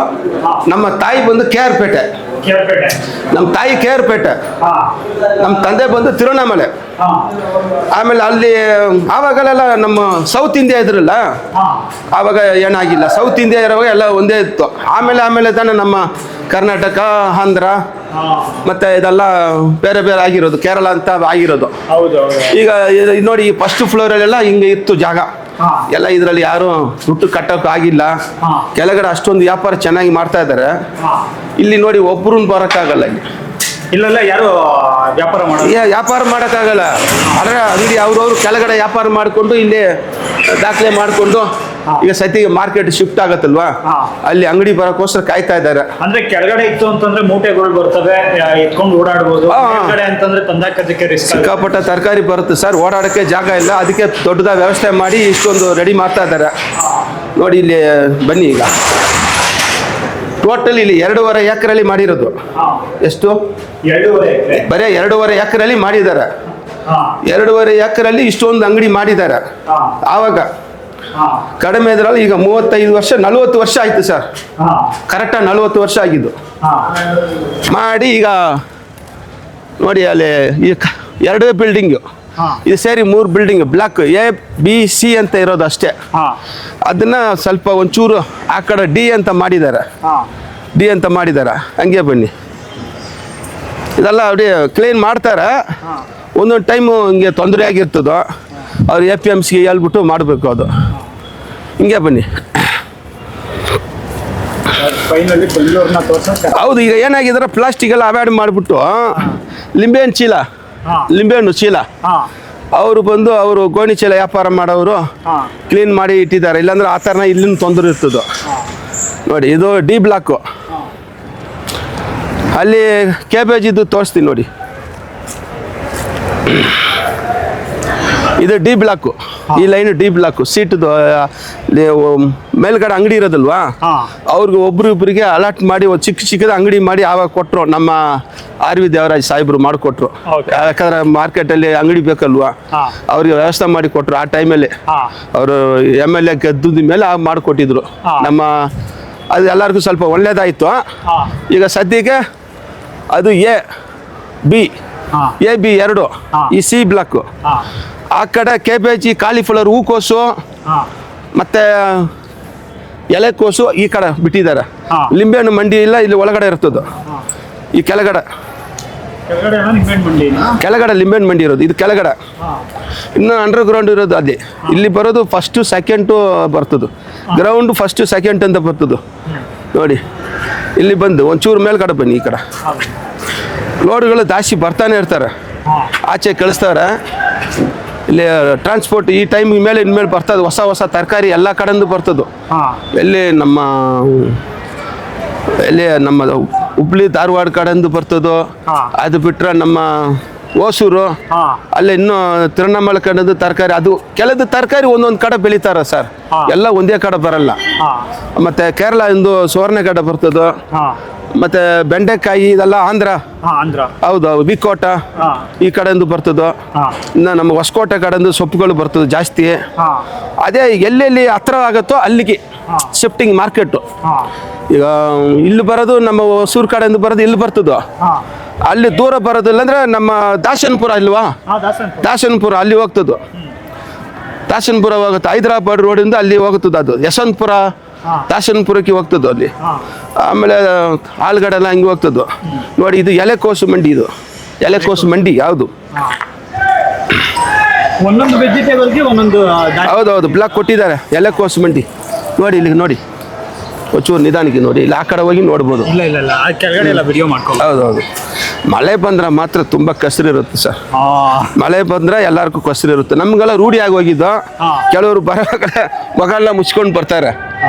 ನಮ್ಮ ತಾಯಿ ಬಂದು KR-ಪೇಟೆ, ನಮ್ಮ ತಾಯಿ KR-ಪೇಟೆ, ನಮ್ಮ ತಂದೆ ಬಂದು ತಿರುವಣ್ಣಾಮಲೆ. ಆಮೇಲೆ ಅಲ್ಲಿ ಆವಾಗಲೆಲ್ಲ ನಮ್ಮ ಸೌತ್ ಇಂಡಿಯಾ ಇದ್ರಲ್ಲ, ಆವಾಗ ಏನಾಗಿಲ್ಲ. ಸೌತ್ ಇಂಡಿಯಾ ಇರೋವಾಗ ಎಲ್ಲ ಒಂದೇ ಇತ್ತು. ಆಮೇಲೆ ತಾನೆ ನಮ್ಮ ಕರ್ನಾಟಕ, ಆಂಧ್ರ ಮತ್ತೆ ಇದೆಲ್ಲ ಬೇರೆ ಬೇರೆ ಆಗಿರೋದು, ಕೇರಳ ಅಂತ ಆಗಿರೋದು. ಈಗ ನೋಡಿ, ಫಸ್ಟ್ ಫ್ಲೋರಲ್ಲೆಲ್ಲ ಹಿಂಗೆ ಇತ್ತು ಜಾಗ ಎಲ್ಲ. ಇದರಲ್ಲಿ ಯಾರು ದುಡ್ಡು ಕಟ್ಟೋಕೆ ಆಗಿಲ್ಲ. ಕೆಳಗಡೆ ಅಷ್ಟೊಂದು ವ್ಯಾಪಾರ ಚೆನ್ನಾಗಿ ಮಾಡ್ತಾ ಇದ್ದಾರೆ. ಇಲ್ಲಿ ನೋಡಿ, ಒಬ್ಬರು ಬರೋಕ್ಕಾಗಲ್ಲ. ಇಲ್ಲೆಲ್ಲ ಯಾರು ವ್ಯಾಪಾರ ಮಾಡೋಕ್ಕಾಗಲ್ಲ. ಆದರೆ ಅಂಗಡಿ ಅವ್ರವ್ರು ಕೆಳಗಡೆ ವ್ಯಾಪಾರ ಮಾಡಿಕೊಂಡು ಇಲ್ಲಿ ದಾಖಲೆ ಮಾಡಿಕೊಂಡು ಈಗ ಸದ್ಯಕ್ಕೆ ಮಾರ್ಕೆಟ್ ಶಿಫ್ಟ್ ಆಗತ್ತಲ್ವಾ, ಅಲ್ಲಿ ಅಂಗಡಿ ಬರೋಕ್ಕೋಸ್ಕರ ಕಾಯ್ತಾ ಇದ್ದಾರೆ. ಅಂದ್ರೆ ಕೆಳಗಡೆ ಇತ್ತು ಅಂತಂದ್ರೆ ಮೂಟೆಗಳು ಬರ್ತವೆ, ಎತ್ಕೊಂಡು ಓಡಾಡ್ಬೋದು. ಅಂತಂದ್ರೆ ತಂದಾಕಕ್ಕೆ ರಿಸ್ಕ್, ಸಿಕ್ಕಾಪಟ್ಟ ತರಕಾರಿ ಬರುತ್ತೆ ಸರ್, ಓಡಾಡಕ್ಕೆ ಜಾಗ ಇಲ್ಲ. ಅದಕ್ಕೆ ದೊಡ್ಡದಾದ ವ್ಯವಸ್ಥೆ ಮಾಡಿ ಇಷ್ಟೊಂದು ರೆಡಿ ಮಾಡ್ತಾ ಇದ್ದಾರೆ. ನೋಡಿ ಇಲ್ಲಿ ಬನ್ನಿ. ಈಗ ಟೋಟಲ್ ಇಲ್ಲಿ 2.5 ಎಕರೆಯಲ್ಲಿ ಮಾಡಿರೋದು. ಎಷ್ಟು? ಬರೀ 2.5 ಎಕರೆಯಲ್ಲಿ ಮಾಡಿದ್ದಾರೆ. 2.5 ಎಕರೆಯಲ್ಲಿ ಇಷ್ಟೊಂದು ಅಂಗಡಿ ಮಾಡಿದ್ದಾರೆ. ಆವಾಗ ಕಡಿಮೆ ಇದ್ರಲ್ಲಿ ಈಗ 35 ವರ್ಷ 40 ವರ್ಷ ಆಯ್ತು ಸರ್. ಕರೆಕ್ಟಾಗಿ 40 ವರ್ಷ ಆಗಿದ್ದು ಮಾಡಿ. ಈಗ ನೋಡಿ, ಅಲ್ಲಿ ಈ 2 ಬಿಲ್ಡಿಂಗು ಇದು ಸೇರಿ 3 ಬಿಲ್ಡಿಂಗ್, ಬ್ಲಾಕ್ A-B-C ಅಂತ ಇರೋದು ಅಷ್ಟೇ. ಅದನ್ನ ಸ್ವಲ್ಪ ಒಂಚೂರು ಆ ಕಡೆ ಡಿ ಅಂತ ಮಾಡಿದ್ದಾರೆ. ಹಂಗೆ ಬನ್ನಿ, ಇದೆಲ್ಲ ಅವ್ರಿಗೆ ಕ್ಲೀನ್ ಮಾಡ್ತಾರೆ. ಒಂದೊಂದು ಟೈಮು ಹಿಂಗೆ ತೊಂದರೆ ಆಗಿರ್ತದೋ, ಅವ್ರು APMCಗೆ ಹೇಳ್ಬಿಟ್ಟು ಮಾಡಬೇಕು ಅದು. ಹಿಂಗೆ ಬನ್ನಿ. ಹೌದು, ಈಗ ಏನಾಗಿದ್ದಾರೆ, ಪ್ಲಾಸ್ಟಿಕ್ ಎಲ್ಲ ಅವಾಯ್ಡ್ ಮಾಡಿಬಿಟ್ಟು ಲಿಂಬೆಹಣ್ಣು ಚೀಲ ಅವರು ಬಂದು ಅವರು ಗೋಣಿ ಚೀಲ ವ್ಯಾಪಾರ ಮಾಡೋರು ಕ್ಲೀನ್ ಮಾಡಿ ಇಟ್ಟಿದ್ದಾರೆ. ಇಲ್ಲಾಂದ್ರೆ ಆ ಥರನ ಇಲ್ಲಿನ ತೊಂದರೆ ಇರ್ತದೆ. ನೋಡಿ, ಇದು D ಬ್ಲಾಕು. ಅಲ್ಲಿ ಕ್ಯಾಬೇಜಿದ್ದು ತೋರಿಸ್ತೀನಿ ನೋಡಿ. ಇದು D ಬ್ಲಾಕು. ಈ ಲೈನ್ D ಬ್ಲಾಕು. ಸೀಟ್ದು ಮೇಲ್ಗಡೆ ಅಂಗಡಿ ಇರೋದಲ್ವಾ, ಅವ್ರಿಗೆ ಒಬ್ರಿಗೆ ಅಲರ್ಟ್ ಮಾಡಿ ಚಿಕ್ಕದ ಅಂಗಡಿ ಮಾಡಿ ಆವಾಗ ಕೊಟ್ಟರು. ನಮ್ಮ RV ದೇವರಾಜ್ ಸಾಹೇಬ್ರು ಮಾಡಿಕೊಟ್ರು. ಯಾಕಂದ್ರೆ ಮಾರ್ಕೆಟಲ್ಲಿ ಅಂಗಡಿ ಬೇಕಲ್ವಾ, ಅವ್ರಿಗೆ ವ್ಯವಸ್ಥೆ ಮಾಡಿ ಕೊಟ್ಟರು. ಆ ಟೈಮಲ್ಲಿ ಅವರು MLA ಗೆದ್ದ ಮೇಲೆ ಮಾಡಿಕೊಟ್ಟಿದ್ರು. ನಮ್ಮ ಅದು ಎಲ್ಲರಿಗೂ ಸ್ವಲ್ಪ ಒಳ್ಳೇದಾಯಿತು. ಈಗ ಸದ್ಯಕ್ಕೆ ಅದು A-B 2, ಈ C ಬ್ಲಾಕು. ಆ ಕಡೆ ಕೇಬೇಜಿ, ಕಾಲಿಫ್ಲವರ್, ಹೂಕೋಸು ಮತ್ತೆ ಎಲೆಕೋಸು ಈ ಕಡೆ ಬಿಟ್ಟಿದ್ದಾರೆ. ಲಿಂಬೆಹಣ್ಣು ಮಂಡಿ ಇಲ್ಲ, ಇಲ್ಲಿ ಒಳಗಡೆ ಇರ್ತದೆ. ಈ ಕೆಳಗಡೆ ಲಿಂಬೆಹಣ್ಣು ಮಂಡಿ ಇರೋದು. ಇದು ಕೆಳಗಡೆ ಇನ್ನು ಅಂಡರ್ಗ್ರೌಂಡ್ ಇರೋದು ಅಲ್ಲಿ. ಇಲ್ಲಿ ಬರೋದು ಫಸ್ಟು ಸೆಕೆಂಡು ಬರ್ತದೆ. ಗ್ರೌಂಡ್ ಫಸ್ಟು ಸೆಕೆಂಡ್ ಅಂತ ಬರ್ತದೆ. ನೋಡಿ, ಇಲ್ಲಿ ಬಂದು ಒಂಚೂರು ಮೇಲ್ಗಡೆ ಬನ್ನಿ. ಈ ಕಡೆ ಲೋಡ್ಗಳು ಜಾಸ್ತಿ ಬರ್ತಾನೆ ಇರ್ತಾರೆ, ಆಚೆ ಕಳಿಸ್ತಾರೆ. ಇಲ್ಲಿ ಟ್ರಾನ್ಸ್ಪೋರ್ಟ್ ಈ ಟೈಮ್ ಮೇಲೆ ಇನ್ಮೇಲೆ ಬರ್ತದೆ. ಹೊಸ ತರಕಾರಿ ಎಲ್ಲ ಕಡೆಯಿಂದ ಬರ್ತದೆ. ಎಲ್ಲಿ ನಮ್ಮ ಹುಬ್ಳಿ ಧಾರವಾಡ ಕಡೆಯಿಂದ ಬರ್ತದೋ. ಅದು ಬಿಟ್ರೆ ನಮ್ಮ ಹೊಸೂರು, ಅಲ್ಲೇ ಇನ್ನೂ ತಿರುವಣ್ಣಾಮಲೆ ಕಡೆದು ತರಕಾರಿ. ಅದು ಕೆಲವು ತರಕಾರಿ ಒಂದೊಂದು ಕಡೆ ಬೆಳಿತಾರ ಸರ್, ಎಲ್ಲ ಒಂದೇ ಕಡೆ ಬರಲ್ಲ. ಮತ್ತೆ ಕೇರಳ ಇಂದು ಸುವರ್ಣಗಡ್ಡೆ ಬರ್ತದೋ. ಮತ್ತೆ ಬೆಂಡೆಕಾಯಿ ಇದೆಲ್ಲ ಆಂಧ್ರ. ಹೌದು, ವಿಕೋಟ ಈ ಕಡೆಯಿಂದ ಬರ್ತದೋ. ಇನ್ನು ನಮ್ಮ ಹೊಸಕೋಟೆ ಕಡೆಯಿಂದ ಸೊಪ್ಪುಗಳು ಬರ್ತದೆ ಜಾಸ್ತಿ. ಅದೇ ಎಲ್ಲೆಲ್ಲಿ ಹತ್ರ ಆಗುತ್ತೋ ಅಲ್ಲಿಗೆ ಶಿಫ್ಟಿಂಗ್ ಮಾರ್ಕೆಟು. ಈಗ ಇಲ್ಲಿ ಬರೋದು ನಮ್ಮ ಹೊಸೂರು ಕಡೆಯಿಂದ ಬರೋದು ಇಲ್ಲಿ ಬರ್ತದೋ. ಅಲ್ಲಿ ದೂರ ಬರೋದಿಲ್ಲ ಅಂದ್ರೆ ನಮ್ಮ ದಾಸನಪುರ ಇಲ್ವಾ, ದಾಸನಪುರ ಅಲ್ಲಿ ಹೋಗ್ತದೆ. ದಾಸನಪುರ ಹೋಗುತ್ತೆ, ಹೈದರಾಬಾದ್ ರೋಡಿಂದ ಅಲ್ಲಿ ಹೋಗ್ತದೆ. ಅದು ಯಶವಂತಪುರ ದಾಸನಪುರಕ್ಕೆ ಹೋಗ್ತದೆ ಅಲ್ಲಿ. ಆಮೇಲೆ ಆಲ್ಗಡೆ ಎಲ್ಲ ಹಿಂಗೆ ಹೋಗ್ತದೆ. ನೋಡಿ, ಇದು ಎಲೆಕೋಸು ಮಂಡಿ. ಇದು ಎಲೆಕೋಸು ಮಂಡಿ ಯಾವುದು? ಒಂದೊಂದು ವೆಜಿಟೇಬಲ್ಗೆ ಒಂದೊಂದು. ಹೌದೌದು, ಬ್ಲಾಕ್ ಕೊಟ್ಟಿದ್ದಾರೆ. ಎಲೆಕೋಸು ಮಂಡಿ ನೋಡಿ, ಇಲ್ಲಿಗೆ ನೋಡಿ, ಒಂಚೂರು ನಿಧಾನಕ್ಕೆ ನೋಡಿ. ಇಲ್ಲಿ ಆ ಕಡೆ ಹೋಗಿ ನೋಡ್ಬೋದು. ಹೌದೌದು. ಮಳೆ ಬಂದ್ರೆ ಮಾತ್ರ ತುಂಬ ಕಸರಿರುತ್ತೆ ಸರ್. ಮಳೆ ಬಂದ್ರೆ ಎಲ್ಲರಿಗೂ ಕಸರಿರುತ್ತೆ. ನಮ್ಗೆಲ್ಲ ರೂಢಿ ಆಗಿ ಹೋಗಿದ್ದು. ಕೆಲವರು ಬರೋ ಕಡೆ ಮಗಳೆಲ್ಲ ಮುಚ್ಕೊಂಡು ಬರ್ತಾರೆ.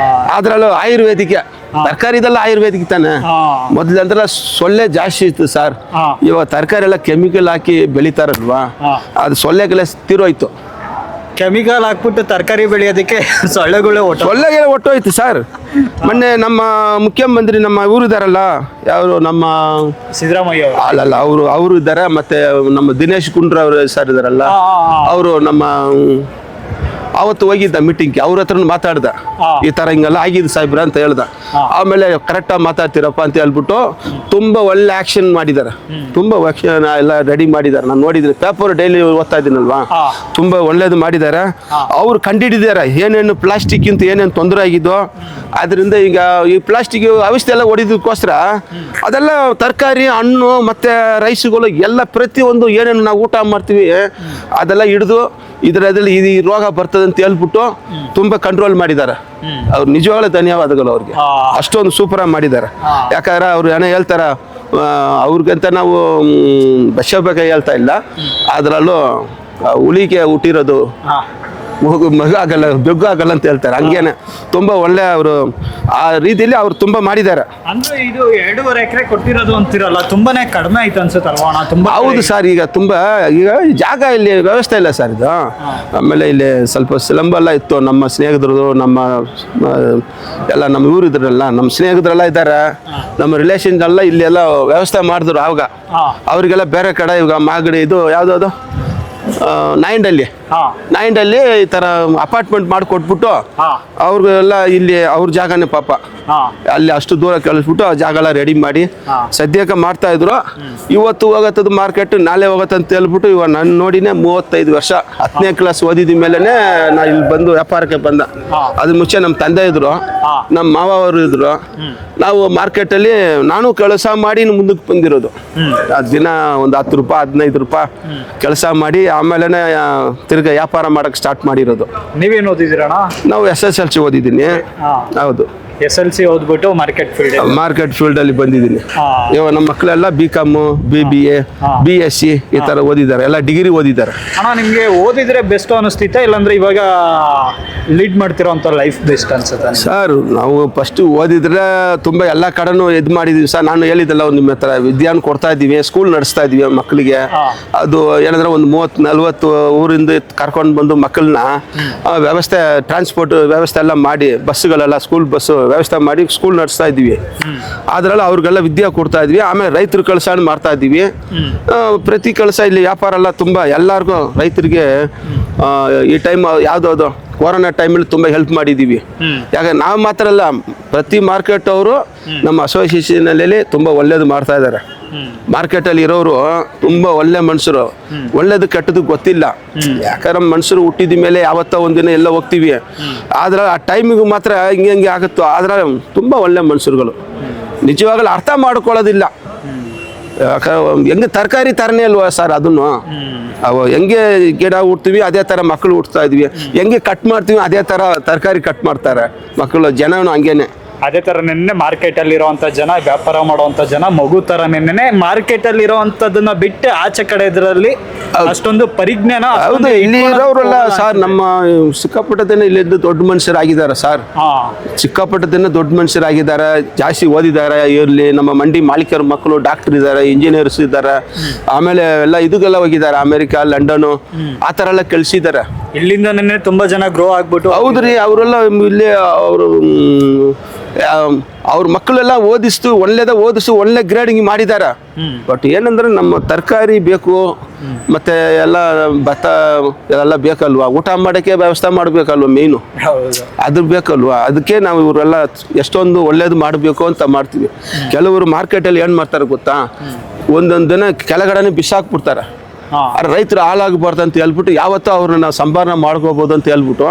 ಅದರಲ್ಲೂ ಆಯುರ್ವೇದಿಕ ತರಕಾರಿದೆಲ್ಲ ಆಯುರ್ವೇದಿಕ್ ತಾನೆ. ಮೊದ್ಲಂದ್ರೆ ಸೊಳ್ಳೆ ಜಾಸ್ತಿ ಇತ್ತು ಸರ್. ಇವಾಗ ತರಕಾರಿ ಎಲ್ಲ ಕೆಮಿಕಲ್ ಹಾಕಿ ಬೆಳಿತಾರಲ್ವಾ, ಅದು ಸೊಳ್ಳೆಗೆಲ್ಲ ತೀರೋಯ್ತು. ಕೆಮಿಕಲ್ ಹಾಕ್ಬಿಟ್ಟು ತರಕಾರಿ ಬೆಳೆಯೋದಕ್ಕೆ ಸೊಳ್ಳೆಗಳೇ ಸೊಳ್ಳೆಗೆ ಒಟ್ಟೋಯ್ತು ಸರ್. ಮೊನ್ನೆ ನಮ್ಮ ಮುಖ್ಯಮಂತ್ರಿ ನಮ್ಮ ಇವರು ಇದಾರಲ್ಲ, ಯಾರು ನಮ್ಮ ಸಿದ್ದರಾಮಯ್ಯ ಅಲ್ಲಲ್ಲ, ಅವರು ಇದ್ದಾರೆ. ಮತ್ತೆ ನಮ್ಮ ದಿನೇಶ್ ಗುಂಡ್ರಾವ್ ಸರ್ ಇದಾರಲ್ಲ, ಅವರು ನಮ್ಮ ಅವತ್ತು ಹೋಗಿದ್ದ ಮೀಟಿಂಗ್ಗೆ, ಅವ್ರ ಹತ್ರ ಮಾತಾಡ್ದ, ಈ ತರ ಹಿಂಗೆಲ್ಲ ಆಗಿದೆ ಸಾಹೇಬ್ರ ಅಂತ ಹೇಳ್ದ. ಆಮೇಲೆ ಕರೆಕ್ಟಾಗಿ ಮಾತಾಡ್ತೀರಪ್ಪ ಅಂತ ಹೇಳ್ಬಿಟ್ಟು ತುಂಬಾ ಒಳ್ಳೆ ಆಕ್ಷನ್ ಮಾಡಿದ್ದಾರೆ. ತುಂಬಾ ಆಕ್ಷನ್ ಎಲ್ಲ ರೆಡಿ ಮಾಡಿದ್ದಾರೆ. ನಾನು ನೋಡಿದ್ದೀನಿ, ಪೇಪರ್ ಡೈಲಿ ಓದ್ತಾ ಇದ್ದೀನಲ್ವಾ, ತುಂಬಾ ಒಳ್ಳೇದು ಮಾಡಿದ್ದಾರೆ. ಅವ್ರು ಕಂಡಿಡಿದ್ದಾರೆ ಏನೇನು ಪ್ಲಾಸ್ಟಿಕ್ ಇಂತ ಏನೇನು ತೊಂದರೆ ಆಗಿದ್ದು. ಅದರಿಂದ ಈಗ ಈ ಪ್ಲಾಸ್ಟಿಕ್ ಔಷಧಿ ಎಲ್ಲ ಹೊಡಿದಕ್ಕೋಸ್ಕರ ಅದೆಲ್ಲ ತರಕಾರಿ, ಹಣ್ಣು ಮತ್ತೆ ರೈಸ್ಗಳು ಎಲ್ಲ ಪ್ರತಿಯೊಂದು ಏನೇನು ನಾವು ಊಟ ಮಾಡ್ತೀವಿ ಅದೆಲ್ಲ ಹಿಡಿದು ಇದರಲ್ಲಿ ಈ ರೋಗ ಬರ್ತದೆ ಅಂತ ಹೇಳ್ಬಿಟ್ಟು ತುಂಬಾ ಕಂಟ್ರೋಲ್ ಮಾಡಿದ್ದಾರೆ. ಅವ್ರು ನಿಜವಾಗ್ಲೂ ಧನ್ಯವಾದಗಳು ಅವ್ರಿಗೆ. ಅಷ್ಟೊಂದು ಸೂಪರ್ ಆಗಿ ಮಾಡಿದ್ದಾರೆ. ಯಾಕಂದ್ರೆ ಅವ್ರು ಏನೋ ಹೇಳ್ತಾರ, ಅವ್ರಿಗಂತ ನಾವು ಬಸ್ಸಬೇಕಾಗಿ ಹೇಳ್ತಾ ಇಲ್ಲ, ಅದರಲ್ಲೂ ಹುಲಿಗೆ ಹುಟ್ಟಿರೋದು ಮಗು ಆಗಲ್ಲ, ಬೆಗ್ಗು ಆಗಲ್ಲ ಅಂತ ಹೇಳ್ತಾರೆ. ಹಂಗೇನೆ ತುಂಬಾ ಒಳ್ಳೆ ಅವರು ಆ ರೀತಿಯಲ್ಲಿ ಅವ್ರು ತುಂಬಾ ಮಾಡಿದ್ದಾರೆ. ಅಂದ್ರೆ ಇದು 2.5 ಎಕರೆ ಕೊಟ್ಟಿರೋದು ಅಂತಿರಲ್ಲ, ತುಂಬಾನೇ ಕಡಿಮೆ ಆಯ್ತು ಅನ್ಸುತ್ತಲ್ವಾ? ತುಂಬಾ ಹೌದು ಸರ್. ಈಗ ಜಾಗ ಇಲ್ಲಿ ವ್ಯವಸ್ಥೆ ಇಲ್ಲ ಸರ್ ಇದು. ಆಮೇಲೆ ಇಲ್ಲಿ ಸ್ವಲ್ಪ ಸಿಲಂಬೆಲ್ಲ ಇತ್ತು. ನಮ್ಮ ಸ್ನೇಹಿತರು, ನಮ್ಮ ಎಲ್ಲ ನಮ್ಮ ಇವರು ಇದ್ರಲ್ಲ, ನಮ್ಮ ಸ್ನೇಹಿತರೆಲ್ಲ ಇದ್ದಾರೆ, ನಮ್ಮ ರಿಲೇಷನ್ ಎಲ್ಲ ಇಲ್ಲಿ ಎಲ್ಲ ವ್ಯವಸ್ಥೆ ಮಾಡಿದ್ರು. ಆವಾಗ ಅವ್ರಿಗೆಲ್ಲ ಬೇರೆ ಕಡೆ ಇವಾಗ ಮಾಗಡಿ ಇದು ಯಾವ್ದು ನಾಯಿಂಡಲ್ಲಿ ಈ ತರ ಅಪಾರ್ಟ್ಮೆಂಟ್ ಮಾಡಿಕೊಟ್ಬಿಟ್ಟು ಅವ್ರಿಗೆಲ್ಲ ಇಲ್ಲಿ ಅವ್ರ ಜಾಗನೇ ಪಾಪ ಅಲ್ಲಿ ಅಷ್ಟು ದೂರ ಕಳಿಸ್ಬಿಟ್ಟು ಆ ಜಾಗ ಎಲ್ಲ ರೆಡಿ ಮಾಡಿ ಸದ್ಯಕ್ಕೆ ಮಾಡ್ತಾ ಇದ್ರು. ಇವತ್ತು ಹೋಗತ್ತದು ಮಾರ್ಕೆಟ್, ನಾಳೆ ಹೋಗತ್ತಂತ ಹೇಳ್ಬಿಟ್ಟು ಇವಾಗ ನಾನು ನೋಡಿನೇ 35 ವರ್ಷ 10ನೇ ಕ್ಲಾಸ್ ಓದಿದ ಮೇಲೆನೆ ನಾ ಇಲ್ಲಿ ಬಂದು ವ್ಯಾಪಾರಕ್ಕೆ ಬಂದ. ಅದ್ರ ಮುಂಚೆ ನಮ್ಮ ತಂದೆ ಇದ್ರು, ನಮ್ಮ ಮಾವ ಅವರು ಇದ್ರು. ನಾವು ಮಾರ್ಕೆಟಲ್ಲಿ ನಾನು ಕೆಲಸ ಮಾಡಿ ಮುಂದಕ್ಕೆ ಬಂದಿರೋದು. ದಿನ ಒಂದು 10 ರೂಪಾಯಿ 15 ರೂಪಾಯಿ ಕೆಲಸ ಮಾಡಿ ಆಮೇಲೆ ತಿರ್ಗಾ ವ್ಯಾಪಾರ ಮಾಡಕ್ ಸ್ಟಾರ್ಟ್ ಮಾಡಿರೋದು. ನೀವೇನು ಓದಿದ್ದೀರಣ್ಣ? ನಾವು SSLC ಓದಿದ್ದೀನಿ. ಹೌದು, SLC ಓದ್ಬಿಟ್ಟು ಮಾರ್ಕೆಟ್ ಫೀಲ್ಡ್ ಅಲ್ಲಿ ಬಂದಿದ್ದೀನಿ. ಇವಾಗ ನಮ್ಮ ಮಕ್ಕಳೆಲ್ಲ BCom, BBA, BSc ಈ ತರ ಓದಿದ್ದಾರೆ, ಎಲ್ಲ ಡಿಗ್ರಿ ಓದಿದ್ದಾರೆ. ಅಣ್ಣ, ನಿಮ್ಗೆ ಓದಿದ್ರೆ ಬೆಸ್ಟ್ ಅನಿಸ್ತಿತ್ತಾ, ಇಲ್ಲಾಂದ್ರೆ ಇವಾಗ ಲೀಡ್ ಮಾಡ್ತಿರೋ ಅಂತ ಲೈಫ್ ಬೆಸ್ಟ್ ಅನ್ಸುತ್ತೆ? ಸರ್, ನಾವು ಫಸ್ಟ್ ಓದಿದ್ರೆ ತುಂಬಾ ಎಲ್ಲ ಕಡೆನೂ ಇದು ಮಾಡಿದೀವಿ ಸರ್. ನಾನು ಹೇಳಿದ್ದಲ್ಲ, ನಿಮ್ಮ ಹತ್ರ ವಿದ್ಯಾನ ಕೊಡ್ತಾ ಇದ್ದೀವಿ, ಸ್ಕೂಲ್ ನಡೆಸ್ತಾ ಇದೀವಿ ಮಕ್ಕಳಿಗೆ. ಅದು ಏನಂದ್ರೆ ಒಂದು 30-40 ಊರಿಂದ ಕರ್ಕೊಂಡು ಬಂದು ಮಕ್ಕಳನ್ನ ವ್ಯವಸ್ಥೆ, ಟ್ರಾನ್ಸ್ಪೋರ್ಟ್ ವ್ಯವಸ್ಥೆ ಎಲ್ಲ ಮಾಡಿ, ಬಸ್ಸುಗಳೆಲ್ಲ ಸ್ಕೂಲ್ ಬಸ್ಸು ವ್ಯವಸ್ಥೆ ಮಾಡಿ ಸ್ಕೂಲ್ ನಡೆಸ್ತಾ ಇದ್ದೀವಿ. ಅದ್ರಲ್ಲಿ ಅವ್ರಿಗೆಲ್ಲ ವಿದ್ಯೆ ಕೊಡ್ತಾ ಇದ್ವಿ. ಆಮೇಲೆ ರೈತರು ಕೆಲಸ ಮಾಡ್ತಾ ಇದ್ದೀವಿ. ಪ್ರತಿ ಕೆಲಸ ಇಲ್ಲಿ ವ್ಯಾಪಾರ ಎಲ್ಲ ತುಂಬ ಎಲ್ಲರಿಗೂ ರೈತರಿಗೆ ಈ ಟೈಮ್ ಯಾವುದಾದ್ರು ಕೊರೋನಾ ಟೈಮಲ್ಲಿ ತುಂಬ ಹೆಲ್ಪ್ ಮಾಡಿದ್ದೀವಿ. ಯಾಕಂದ್ರೆ ನಾವು ಮಾತ್ರ ಅಲ್ಲ, ಪ್ರತಿ ಮಾರ್ಕೆಟ್ ಅವರು ನಮ್ಮ ಅಸೋಸಿಯೇಷನಲ್ಲಿ ತುಂಬ ಒಳ್ಳೇದು ಮಾಡ್ತಾ ಇದ್ದಾರೆ. ಮಾರ್ಕೆಟಲ್ಲಿ ಇರೋರು ತುಂಬ ಒಳ್ಳೆ ಮನುಷ್ಯರು. ಒಳ್ಳೇದು ಕೆಟ್ಟದ್ದು ಗೊತ್ತಿಲ್ಲ. ಯಾಕಂದ್ರೆ ಮನುಷ್ಯರು ಹುಟ್ಟಿದ ಮೇಲೆ ಯಾವತ್ತೋ ಒಂದಿನ ಎಲ್ಲ ಹೋಗ್ತೀವಿ. ಆದ್ರೆ ಆ ಟೈಮಿಗೂ ಮಾತ್ರ ಹಿಂಗೆ ಆಗುತ್ತೋ, ಆದ್ರೆ ತುಂಬ ಒಳ್ಳೆ ಮನುಷ್ಯರುಗಳು. ನಿಜವಾಗಲೂ ಅರ್ಥ ಮಾಡ್ಕೊಳ್ಳೋದಿಲ್ಲ. ಹೆಂಗೆ ತರಕಾರಿ ತರನೇ ಅಲ್ವಾ ಸರ್, ಅದನ್ನು ಅವು ಹೆಂಗೆ ಗಿಡ ಹುಡ್ತೀವಿ ಅದೇ ಥರ ಮಕ್ಕಳು ಹುಡ್ತಾ ಇದ್ವಿ. ಹೆಂಗೆ ಕಟ್ ಮಾಡ್ತೀವಿ ಅದೇ ಥರ ತರಕಾರಿ ಕಟ್ ಮಾಡ್ತಾರೆ ಮಕ್ಕಳು. ಜನನು ಹಂಗೇನೆ. ಅದೇ ತರ ನೆನ್ನೆ ಮಾರ್ಕೆಟ್ ಅಲ್ಲಿ ಇರುವಂತ ಜನ, ವ್ಯಾಪಾರ ಮಾಡುವಂತ ಜನ ಮಗು ತರ ನೆನ್ನೆ ಮಾರ್ಕೆಟ್ ಅಲ್ಲಿ ಇರುವಂತದನ್ನ ಬಿಟ್ಟು ಆಚೆ ಕಡೆ ಇದರಲ್ಲಿ ಅಷ್ಟೊಂದು ಪರಿಜ್ಞಾನ. ಹೌದು, ಇಲ್ಲಿ ಇರೋರೆಲ್ಲ ಸರ್ ನಮ್ಮ ಸಿಕ್ಕಾಪಟ್ಟದನ್ನ ಇಲ್ಲಿದ್ದು ದೊಡ್ಡ ಮನುಷ್ಯರಾಗಿದ್ದಾರೆ ಸರ್. ಸಿಕ್ಕಾಪಟ್ಟದನ್ನ ದೊಡ್ಡ ಮನುಷ್ಯರಾಗಿದ್ದಾರೆ, ಜಾಸ್ತಿ ಓದಿದ್ದಾರೆ. ಇರ್ಲಿ, ನಮ್ಮ ಮಂಡಿ ಮಾಲೀಕರ ಮಕ್ಕಳು ಡಾಕ್ಟರ್ ಇದ್ದಾರೆ, ಇಂಜಿನಿಯರ್ಸ್ ಇದ್ದಾರೆ. ಆಮೇಲೆ ಎಲ್ಲ ಇದಕ್ಕೆಲ್ಲ ಹೋಗಿದ್ದಾರೆ, ಅಮೆರಿಕ, ಲಂಡನ್ ಆ ಥರ ಎಲ್ಲ ಕಳಿಸಿದ್ದಾರೆ. ಇಲ್ಲಿಂದ ನೆನ್ನೆ ತುಂಬಾ ಜನ ಗ್ರೋ ಆಗ್ಬಿಟ್ಟು. ಹೌದ್ರಿ, ಅವರೆಲ್ಲ ಇಲ್ಲಿ ಅವರು ಅವ್ರ ಮಕ್ಕಳೆಲ್ಲ ಓದಿಸ್ತು ಒಳ್ಳೆ ಗ್ರೇಡಿಂಗ್ ಮಾಡಿದಾರ. ಬಟ್ ಏನಂದ್ರೆ ನಮ್ಮ ತರಕಾರಿ ಬೇಕು, ಮತ್ತೆ ಎಲ್ಲ ಭತ್ತ ಎಲ್ಲ ಬೇಕಲ್ವಾ, ಊಟ ಮಾಡೋಕ್ಕೆ ವ್ಯವಸ್ಥೆ ಮಾಡಬೇಕಲ್ವ, ಮೇಯ್ನು ಅದು ಬೇಕಲ್ವಾ. ಅದಕ್ಕೆ ನಾವು ಇವರೆಲ್ಲ ಎಷ್ಟೊಂದು ಒಳ್ಳೇದು ಮಾಡಬೇಕು ಅಂತ ಮಾಡ್ತೀವಿ. ಕೆಲವರು ಮಾರ್ಕೆಟಲ್ಲಿ ಏನು ಮಾಡ್ತಾರೆ ಗೊತ್ತಾ, ಒಂದೊಂದು ದಿನ ಕೆಳಗಡೆನೆ ಬಿಸಾಕ್ಬಿಡ್ತಾರೆ. ರೈತರು ಹಾಳಾಗಬಾರ್ದು ಅಂತ ಹೇಳ್ಬಿಟ್ಟು ಯಾವತ್ತೂ ಅವ್ರನ್ನ ನಾವು ಸಂಭಾವನೆ ಮಾಡ್ಕೋಬೋದು ಅಂತ ಹೇಳ್ಬಿಟ್ಟು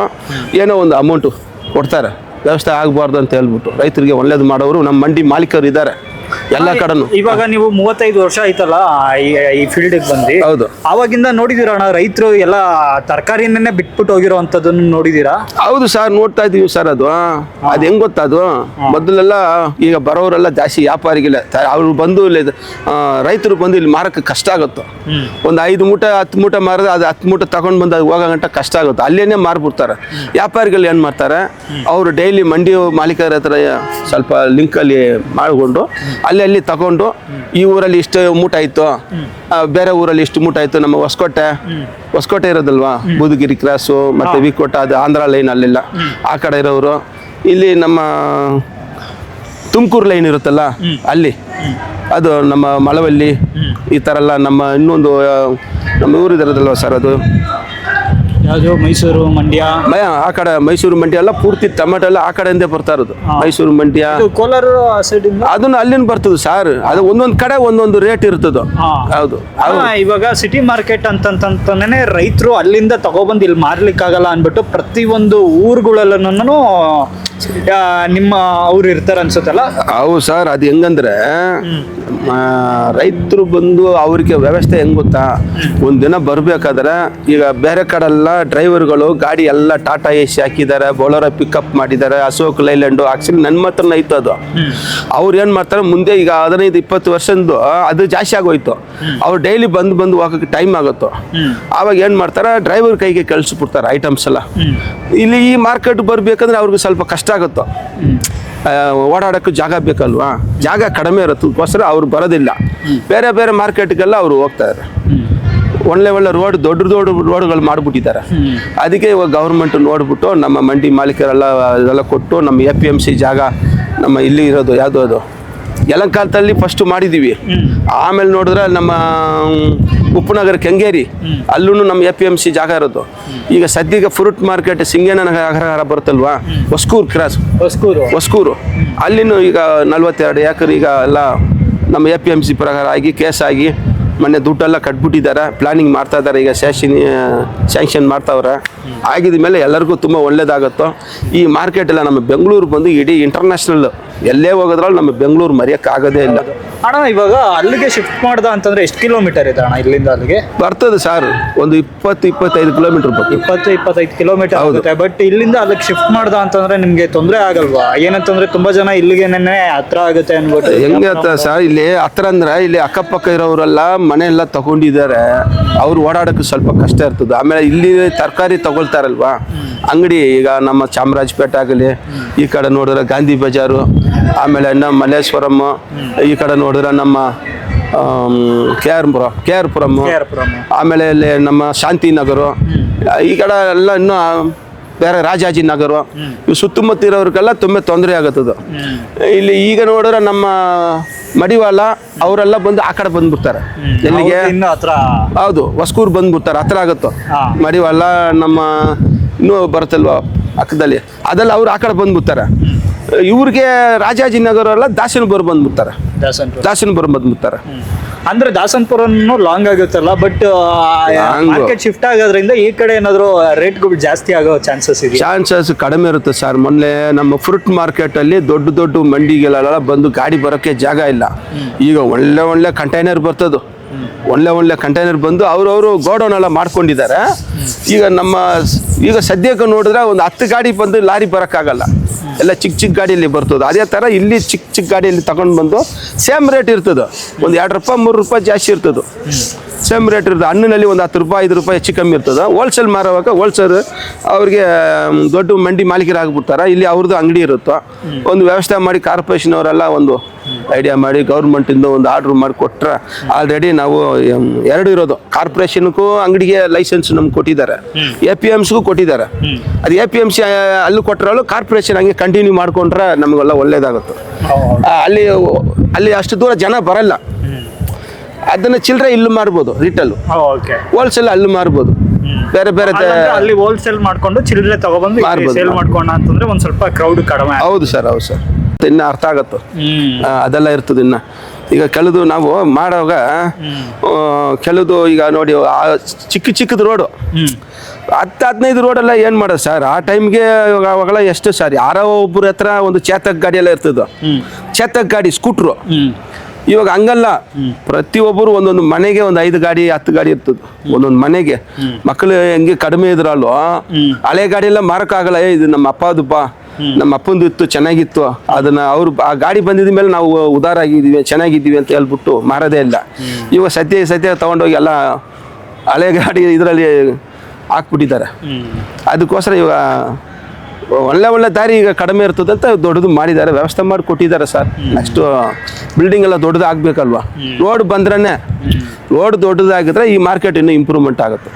ಏನೋ ಒಂದು ಅಮೌಂಟು ಕೊಡ್ತಾರೆ, ವ್ಯವಸ್ಥೆ ಆಗಬಾರ್ದು ಅಂತ ಹೇಳ್ಬಿಟ್ಟು. ರೈತರಿಗೆ ಒಳ್ಳೇದು ಮಾಡೋರು ನಮ್ಮ ಮಂಡಿ ಮಾಲೀಕರು ಇದ್ದಾರೆ. ಎಲ್ಲ ಕಡೆನು. ಇವಾಗ ನೀವು 35 ವರ್ಷ ಆಯ್ತಲ್ಲ ಈ ಫೀಲ್ಡಿಗೆ ಬಂದು. ಹೌದು. ಅವಾಗಿಂದ ನೋಡಿದೀರ ಅಣ್ಣ, ರೈತರು ಎಲ್ಲ ತರಕಾರಿನೇ ಬಿಟ್ಬಿಟ್ಟು ಹೋಗಿರೋಂಥದ್ದನ್ನು ನೋಡಿದೀರಾ? ಹೌದು ಸರ್, ನೋಡ್ತಾ ಇದೀವಿ ಸರ್. ಅದು ಹೆಂಗ್ ಗೊತ್ತಾ, ಅದು ಮೊದಲೆಲ್ಲ ಈಗ ಬರೋರೆಲ್ಲ ಜಾಸ್ತಿ ವ್ಯಾಪಾರಿಗಿಲ್ಲ, ಅವ್ರು ಬಂದು ಇಲ್ಲಿ ರೈತರು ಬಂದು ಇಲ್ಲಿ ಮಾರಕ್ಕೆ ಕಷ್ಟ ಆಗುತ್ತೆ. ಒಂದು 5 ಮೂಟೆ 10 ಮೂಟೆ ಮಾರಿದ್ರೆ ಅದು 10 ಮೂಟೆ ತಗೊಂಡು ಬಂದು ಅದು ಹೋಗೋ ಗಂಟ ಕಷ್ಟ ಆಗುತ್ತೆ, ಅಲ್ಲೇನೆ ಮಾರ್ಬಿಡ್ತಾರೆ. ವ್ಯಾಪಾರಿಗಳು ಏನು ಮಾಡ್ತಾರೆ, ಅವರು ಡೈಲಿ ಮಂಡಿ ಮಾಲೀಕರ ಹತ್ರ ಸ್ವಲ್ಪ ಲಿಂಕಲ್ಲಿ ಮಾಡಿಕೊಂಡು ಅಲ್ಲಿ ತಗೊಂಡು ಈ ಊರಲ್ಲಿ ಇಷ್ಟು ಮೂಟ ಆಯಿತು, ಬೇರೆ ಊರಲ್ಲಿ ಇಷ್ಟು ಮೂಟ ಆಯಿತು, ನಮ್ಮ ಹೊಸಕೋಟೆ ಇರೋದಲ್ವಾ, ಬೂದಗಿರಿ ಕ್ರಾಸು ಮತ್ತು ವಿಕೋಟ, ಅದು ಆಂಧ್ರ ಲೈನ್ ಅಲ್ಲೆಲ್ಲ ಆ ಕಡೆ ಇರೋರು, ಇಲ್ಲಿ ನಮ್ಮ ತುಮಕೂರು ಲೈನ್ ಇರುತ್ತಲ್ಲ ಅಲ್ಲಿ, ಅದು ನಮ್ಮ ಮಳವಳ್ಳಿ ಈ ಥರ ಎಲ್ಲ ನಮ್ಮ ಇನ್ನೊಂದು ನಮ್ಮ ಊರಿದಿರೋದಲ್ವ ಸರ್, ಅದು ಯಾವುದು ಮೈಸೂರು ಮಂಡ್ಯ ಆ ಕಡೆ ಮೈಸೂರು ಮಂಡ್ಯ ಎಲ್ಲ ಪೂರ್ತಿ ಟೊಮೆಟೊ ಎಲ್ಲ ಆ ಕಡೆಯಿಂದ ಬರ್ತಾ ಇರೋದು. ಮೈಸೂರು ಮಂಡ್ಯ ಕೋಲಾರ ಸೈಡ್ ಅದನ್ನ ಅಲ್ಲಿಂದ ಬರ್ತದೆ ಸರ್. ಅದು ಒಂದೊಂದು ಕಡೆ ಒಂದೊಂದು ರೇಟ್ ಇರ್ತದೆ. ಹೌದು. ಇವಾಗ ಸಿಟಿ ಮಾರ್ಕೆಟ್ ಅಂತಂತಾನೆ ರೈತರು ಅಲ್ಲಿಂದ ತಗೊಬಂದು ಇಲ್ಲಿ ಮಾರ್ಲಿಕ್ಕಾಗಲ್ಲ ಅನ್ಬಿಟ್ಟು ಪ್ರತಿಯೊಂದು ಊರುಗಳಲ್ಲೂ ನಿಮ್ಮ ಅವ್ರು ಇರ್ತಾರೆ ಅನ್ಸುತ್ತಲ್ಲ? ಹೌದು ಸರ್. ಅದು ಹೆಂಗಂದ್ರೆ ರೈತರು ಬಂದು ಅವ್ರಿಗೆ ವ್ಯವಸ್ಥೆ ಹೆಂಗ್ ಗೊತ್ತಾ, ಒಂದಿನ ಬರ್ಬೇಕಾದ್ರೆ ಈಗ ಬೇರೆ ಕಡೆಲ್ಲ ಡ್ರೈವರ್ಗಳು ಗಾಡಿ ಎಲ್ಲ ಟಾಟಾ ಎಸಿ ಹಾಕಿದ್ದಾರೆ, ಬೊಲೋರೋ ಪಿಕಪ್ ಮಾಡಿದ್ದಾರೆ, ಅಶೋಕ್ ಲೈಲ್ಯಾಂಡು. ಆಕ್ಚುಲಿ ನನ್ನ ಮಾತ್ರ ಐತು ಅದು. ಅವ್ರು ಏನು ಮಾಡ್ತಾರೆ, ಮುಂದೆ ಈಗ 15-20 ವರ್ಷದ್ದು ಅದು ಜಾಸ್ತಿ ಆಗೋಯ್ತು. ಅವ್ರು ಡೈಲಿ ಬಂದು ಹೋಗೋಕ್ಕೆ ಟೈಮ್ ಆಗುತ್ತೋ, ಆವಾಗ ಏನು ಮಾಡ್ತಾರೆ, ಡ್ರೈವರ್ ಕೈಗೆ ಕಳಿಸ್ಬಿಡ್ತಾರೆ ಐಟಮ್ಸ್ ಎಲ್ಲ. ಇಲ್ಲಿ ಈ ಮಾರ್ಕೆಟ್ ಬರ್ಬೇಕಂದ್ರೆ ಅವ್ರಿಗೆ ಸ್ವಲ್ಪ ಕಷ್ಟ ಆಗುತ್ತೋ, ಓಡಾಡೋಕ್ಕೂ ಜಾಗ ಬೇಕಲ್ವಾ, ಜಾಗ ಕಡಿಮೆ ಇರೋದಕ್ಕೋಸ್ಕರ ಅವ್ರು ಬರೋದಿಲ್ಲ. ಬೇರೆ ಬೇರೆ ಮಾರ್ಕೆಟ್ಗೆಲ್ಲ ಅವರು ಹೋಗ್ತಾರೆ. ಒಳ್ಳೆ ರೋಡ್, ದೊಡ್ಡ ರೋಡ್ಗಳು ಮಾಡಿಬಿಟ್ಟಿದ್ದಾರೆ. ಅದಕ್ಕೆ ಇವಾಗ ಗೌರ್ಮೆಂಟ್ ನೋಡ್ಬಿಟ್ಟು ನಮ್ಮ ಮಂಡಿ ಮಾಲೀಕರೆಲ್ಲ ಇದೆಲ್ಲ ಕೊಟ್ಟು ನಮ್ಮ APMC ಜಾಗ ನಮ್ಮ ಇಲ್ಲಿ ಇರೋದು ಯಾವುದು ಅದು ಯಲಂಕಾಲದಲ್ಲಿ ಫಸ್ಟ್ ಮಾಡಿದ್ದೀವಿ. ಆಮೇಲೆ ನೋಡಿದ್ರೆ ನಮ್ಮ ಉಪ್ಪುನಗರ ಕೆಂಗೇರಿ ಅಲ್ಲೂ ನಮ್ಮ APMC ಜಾಗ ಇರೋದು. ಈಗ ಸದ್ಯಕ್ಕೆ ಫ್ರೂಟ್ ಮಾರ್ಕೆಟ್ ಸಿಂಗೇನ ಅಗ್ರಹಾರ ಬರುತ್ತಲ್ವಾ, ಹೊಸ್ಕೂರು ಅಲ್ಲಿನೂ ಈಗ 42 ಎಕರೆ ಈಗ ಎಲ್ಲ ನಮ್ಮ APMC ಪ್ರಕಾರ ಆಗಿ ಕೇಸ್ ಆಗಿ ಮೊನ್ನೆ ದುಡ್ಡೆಲ್ಲ ಕಟ್ಬಿಟ್ಟಿದ್ದಾರೆ. ಪ್ಲಾನಿಂಗ್ ಮಾಡ್ತಾ ಇದ್ದಾರೆ, ಈಗ ಸ್ಯಾಂಕ್ಷನ್ ಮಾಡ್ತಾವ್ರೆ. ಆಗಿದ ಮೇಲೆ ಎಲ್ಲರಿಗೂ ತುಂಬ ಒಳ್ಳೇದಾಗುತ್ತೋ. ಈ ಮಾರ್ಕೆಟ್ ಎಲ್ಲ ನಮ್ಮ ಬೆಂಗಳೂರು ಬಂದು ಇಡೀ ಇಂಟರ್ನ್ಯಾಷನಲ್ ಎಲ್ಲೇ ಹೋಗೋದ್ರಲ್ಲಿ ನಮ್ಮ ಬೆಂಗಳೂರು ಮರೆಯೋಕ್ಕಾಗೋದೇ ಇಲ್ಲ. ಅಣ್ಣ ಇವಾಗ ಅಲ್ಲಿಗೆ ಶಿಫ್ಟ್ ಮಾಡ್ದ ಅಂತಂದ್ರೆ ಎಷ್ಟು ಕಿಲೋಮೀಟರ್ ಇದೆ ಅಣ್ಣ ಇಲ್ಲಿಂದ ಅಲ್ಲಿಗೆ? ಬರ್ತದೆ ಸರ್, ಒಂದು 20-25 ಕಿಲೋಮೀಟರ್ ಬಗ್ಗೆ. 20-25 ಕಿಲೋಮೀಟರ್ ಆಗುತ್ತೆ. ಬಟ್ ಇಲ್ಲಿಂದ ಅಲ್ಲಿಗೆ ಶಿಫ್ಟ್ ಮಾಡ್ದ ಅಂತಂದ್ರೆ ನಿಮ್ಗೆ ತೊಂದರೆ ಆಗಲ್ವಾ? ಏನಂತಂದ್ರೆ ತುಂಬಾ ಜನ ಇಲ್ಲಿಗೆ ಹತ್ರ ಆಗುತ್ತೆ ಅನ್ಬಿಟ್ಟು. ಹೆಂಗೆ ಅಂತ ಸರ್, ಇಲ್ಲಿ ಹತ್ರ ಅಂದ್ರೆ ಇಲ್ಲಿ ಅಕ್ಕಪಕ್ಕ ಇರೋರೆಲ್ಲ ಮನೆ ಎಲ್ಲ ತಗೊಂಡಿದ್ದಾರೆ, ಅವ್ರು ಓಡಾಡೋಕ್ಕೆ ಸ್ವಲ್ಪ ಕಷ್ಟ ಇರ್ತದೆ. ಆಮೇಲೆ ಇಲ್ಲಿ ತರಕಾರಿ ತಗೊಳ್ತಾರಲ್ವಾ ಅಂಗಡಿ, ಈಗ ನಮ್ಮ ಚಾಮರಾಜಪೇಟೆ ಆಗಲಿ, ಈ ಕಡೆ ನೋಡಿದ್ರೆ ಗಾಂಧಿ ಬಜಾರು, ಆಮೇಲೆ ನಮ್ಮ ಮಲ್ಲೇಶ್ವರಂ, ಈ ಕಡೆ ನೋಡಿದ್ರೆ ನಮ್ಮ KR ಪುರಂ, ಆಮೇಲೆ ಇಲ್ಲಿ ನಮ್ಮ ಶಾಂತಿನಗರ, ಈ ಕಡೆ ಎಲ್ಲ ಇನ್ನೂ ಬೇರೆ ರಾಜಾಜಿನಗರ, ಇವು ಸುತ್ತಮುತ್ತ ಇರೋರಿಗೆಲ್ಲ ತುಂಬ ತೊಂದರೆ ಆಗುತ್ತದು. ಇಲ್ಲಿ ಈಗ ನೋಡಿದ್ರೆ ನಮ್ಮ ಮಡಿವಾಳ ಅವರೆಲ್ಲ ಬಂದು ಆ ಕಡೆ ಬಂದ್ಬಿಡ್ತಾರೆ. ಎಲ್ಲಿಗೆ? ಹೌದು, ಹೊಸ್ಕೂರು ಬಂದ್ಬಿಡ್ತಾರೆ, ಹತ್ರ ಆಗುತ್ತೋ. ಮಡಿವಾಳ ನಮ್ಮ ಇನ್ನೂ ಬರುತ್ತಲ್ವ ಪಕ್ಕದಲ್ಲಿ, ಅದೆಲ್ಲ ಅವ್ರು ಆ ಕಡೆ ಬಂದ್ಬಿಡ್ತಾರೆ. ಇವ್ರಿಗೆ ರಾಜಾಜಿನಗರ ಎಲ್ಲ ದಾಸನಪುರ ಬಂದ್ಬಿಡ್ತಾರೆ. ಅಂದ್ರೆ ದಾಸನಪುರನು ಲಾಂಗ್ ಆಗುತ್ತಲ್ಲ, ಬಟ್ ಮಾರ್ಕೆಟ್ ಶಿಫ್ಟ್ ಆಗೋದ್ರಿಂದ ಈ ಕಡೆ ಏನಾದ್ರು ರೇಟ್ಗಳು ಜಾಸ್ತಿ ಆಗೋ ಚಾನ್ಸಸ್ ಕಡಿಮೆ ಇರುತ್ತೆ ಸರ್. ಮೊನ್ನೆ ನಮ್ಮ ಫ್ರೂಟ್ ಮಾರ್ಕೆಟ್ ಅಲ್ಲಿ ದೊಡ್ಡ ಮಂಡಿಗೆಲ್ಲ ಬಂದು ಗಾಡಿ ಬರೋಕ್ಕೆ ಜಾಗ ಇಲ್ಲ. ಈಗ ಒಳ್ಳೆ ಕಂಟೈನರ್ ಬರ್ತದೆ, ಒಳ್ಳೆ ಕಂಟೈನರ್ ಬಂದು ಅವ್ರವರು ಗೋಡೌನ್ ಎಲ್ಲ ಮಾಡ್ಕೊಂಡಿದ್ದಾರೆ. ಈಗ ಸದ್ಯಕ್ಕೆ ನೋಡಿದ್ರೆ ಒಂದು 10 ಗಾಡಿ ಬಂದು ಲಾರಿ ಬರೋಕ್ಕಾಗಲ್ಲ, ಎಲ್ಲ ಚಿಕ್ಕ ಗಾಡಿಯಲ್ಲಿ ಬರ್ತದೆ. ಅದೇ ಥರ ಇಲ್ಲಿ ಚಿಕ್ಕ ಗಾಡಿಯಲ್ಲಿ ತಗೊಂಡು ಬಂದು ಸೇಮ್ ರೇಟ್ ಇರ್ತದೆ, ಒಂದು 2 ರೂಪಾಯಿ 3 ರೂಪಾಯಿ ಜಾಸ್ತಿ ಇರ್ತದೆ, ಸೇಮ್ ರೇಟ್ ಇರ್ತದೆ. ಹಣ್ಣಿನಲ್ಲಿ ಒಂದು 10 ರೂಪಾಯಿ 5 ರೂಪಾಯಿ ಹೆಚ್ಚು ಕಮ್ಮಿ ಇರ್ತದೆ. ಹೋಲ್ಸೇಲ್ ಮಾರುವಾಗ ಹೋಲ್ಸೇಲ್ ಅವ್ರಿಗೆ ದೊಡ್ಡ ಮಂಡಿ ಮಾಲೀಕರಾಗ್ಬಿಡ್ತಾರೆ. ಇಲ್ಲಿ ಅವ್ರದ್ದು ಅಂಗಡಿ ಇರುತ್ತೋ, ಒಂದು ವ್ಯವಸ್ಥೆ ಮಾಡಿ ಕಾರ್ಪೊರೇಷನ್ ಅವರೆಲ್ಲ ಒಂದು ಐಡಿಯಾ ಮಾಡಿ ಗೌರ್ಮೆಂಟಿಂದ ಒಂದು ಆರ್ಡ್ರ್ ಮಾಡಿ ಕೊಟ್ಟರೆ, ಆಲ್ರೆಡಿ ನಾವು 2 ಇರೋದು, ಕಾರ್ಪೊರೇಷನ್ಗೂ ಅಂಗಡಿಗೆ ಲೈಸೆನ್ಸ್ ನಮ್ಗೆ ಕೊಟ್ಟಿದ್ದಾರೆ, APMCಗೂ ಕೊಟ್ಟಿದ್ದಾರೆ. ಅದು APMC ಅಲ್ಲೂ ಕೊಟ್ಟರಲ್ಲೂ ಕಾರ್ಪೊರೇಷನ್ ಹಂಗೆ ಕಂಟಿನ್ಯೂ ಮಾಡ್ಕೊಂಡ್ರೆ ನಮಗೆಲ್ಲ ಒಳ್ಳೇದಾಗುತ್ತೆ. ಅಲ್ಲಿ ಅಷ್ಟು ದೂರ ಜನ ಬರಲ್ಲ, ಅದನ್ನ ಚಿಲ್ಲರೆ ಇಲ್ಲೂ ಮಾರ್ಬೋದು, ರಿಟೇಲ್ ಹೋಲ್ಸೇಲ್ ಅಲ್ಲೂ ಮಾರ್ಬೋದು. ಬೇರೆ ಅಲ್ಲಿ ಹೋಲ್ಸೇಲ್ ಮಾಡ್ಕೊಂಡು ಚಿಲ್ಲರೆ ತಗೊಬಂದು ಸೇಲ್ ಮಾಡ್ಕೊಂಡ ಅಂತಂದ್ರೆ ಒಂದ್ ಸ್ವಲ್ಪ ಕ್ರೌಡ್ ಕಡಿಮೆ. ಹೌದು ಸರ್. ಇನ್ನ ಅರ್ಥ ಆಗತ್ತು, ಅದೆಲ್ಲ ಇರ್ತದೆ. ಇನ್ನ ಈಗ ಕೆಲದು ನಾವು ಮಾಡುವಾಗ ಕೆಲದು ಈಗ ನೋಡಿ ಚಿಕ್ಕದ ರೋಡು 10-15 ರೋಡೆಲ್ಲ ಏನು ಮಾಡೋದು ಸರ್ ಆ ಟೈಮ್ಗೆ ಅವಾಗೆಲ್ಲ ಎಷ್ಟು ಸರ್ ಯಾರೋ ಒಬ್ಬರ ಹತ್ರ ಒಂದು ಚೇತಕ್ ಗಾಡಿ ಎಲ್ಲ ಇರ್ತದೆ, ಚೇತಕ್ ಗಾಡಿ ಸ್ಕೂಟ್ರು. ಇವಾಗ ಹಂಗಲ್ಲ, ಪ್ರತಿಯೊಬ್ಬರು ಒಂದೊಂದು ಮನೆಗೆ ಒಂದು 5 ಗಾಡಿ 10 ಗಾಡಿ ಇರ್ತದೆ ಒಂದೊಂದು ಮನೆಗೆ. ಮಕ್ಕಳು ಹೆಂಗೆ ಕಡಿಮೆ ಇದ್ರಲ್ಲೋ ಹಳೆ ಗಾಡಿ ಎಲ್ಲ ಮಾರಕ್ಕಾಗಲ್ಲ. ಇದು ನಮ್ಮ ಅಪ್ಪದಪ್ಪ, ನಮ್ಮ ಅಪ್ಪಂದು ಇತ್ತು ಚೆನ್ನಾಗಿತ್ತು, ಅದನ್ನ ಅವ್ರು ಆ ಗಾಡಿ ಬಂದಿದ ಮೇಲೆ ನಾವು ಉದಾರ ಆಗಿದ್ದೀವಿ ಚೆನ್ನಾಗಿದ್ದೀವಿ ಅಂತ ಹೇಳ್ಬಿಟ್ಟು ಮಾರೋದೇ ಇಲ್ಲ. ಇವಾಗ ಸದ್ಯ ತಗೊಂಡೋಗಿ ಎಲ್ಲ ಹಳೆ ಗಾಡಿ ಇದರಲ್ಲಿ ಹಾಕ್ಬಿಟ್ಟಿದ್ದಾರೆ. ಅದಕ್ಕೋಸ್ಕರ ಇವಾಗ ಒಳ್ಳೆ ದಾರಿ ಈಗ ಕಡಿಮೆ ಇರ್ತದೆ ಅಂತ ದೊಡ್ಡದು ಮಾಡಿದ್ದಾರೆ, ವ್ಯವಸ್ಥೆ ಮಾಡಿ ಕೊಟ್ಟಿದ್ದಾರೆ ಸರ್. ನೆಕ್ಸ್ಟ್ ಬಿಲ್ಡಿಂಗ್ ಎಲ್ಲ ದೊಡ್ಡದು ಆಗ್ಬೇಕಲ್ವಾ. ರೋಡ್ ಬಂದ್ರೇ ರೋಡ್ ದೊಡ್ಡದಾಗಿದ್ರೆ ಈ ಮಾರ್ಕೆಟ್ ಇನ್ನೂ ಇಂಪ್ರೂವ್ಮೆಂಟ್ ಆಗುತ್ತೆ.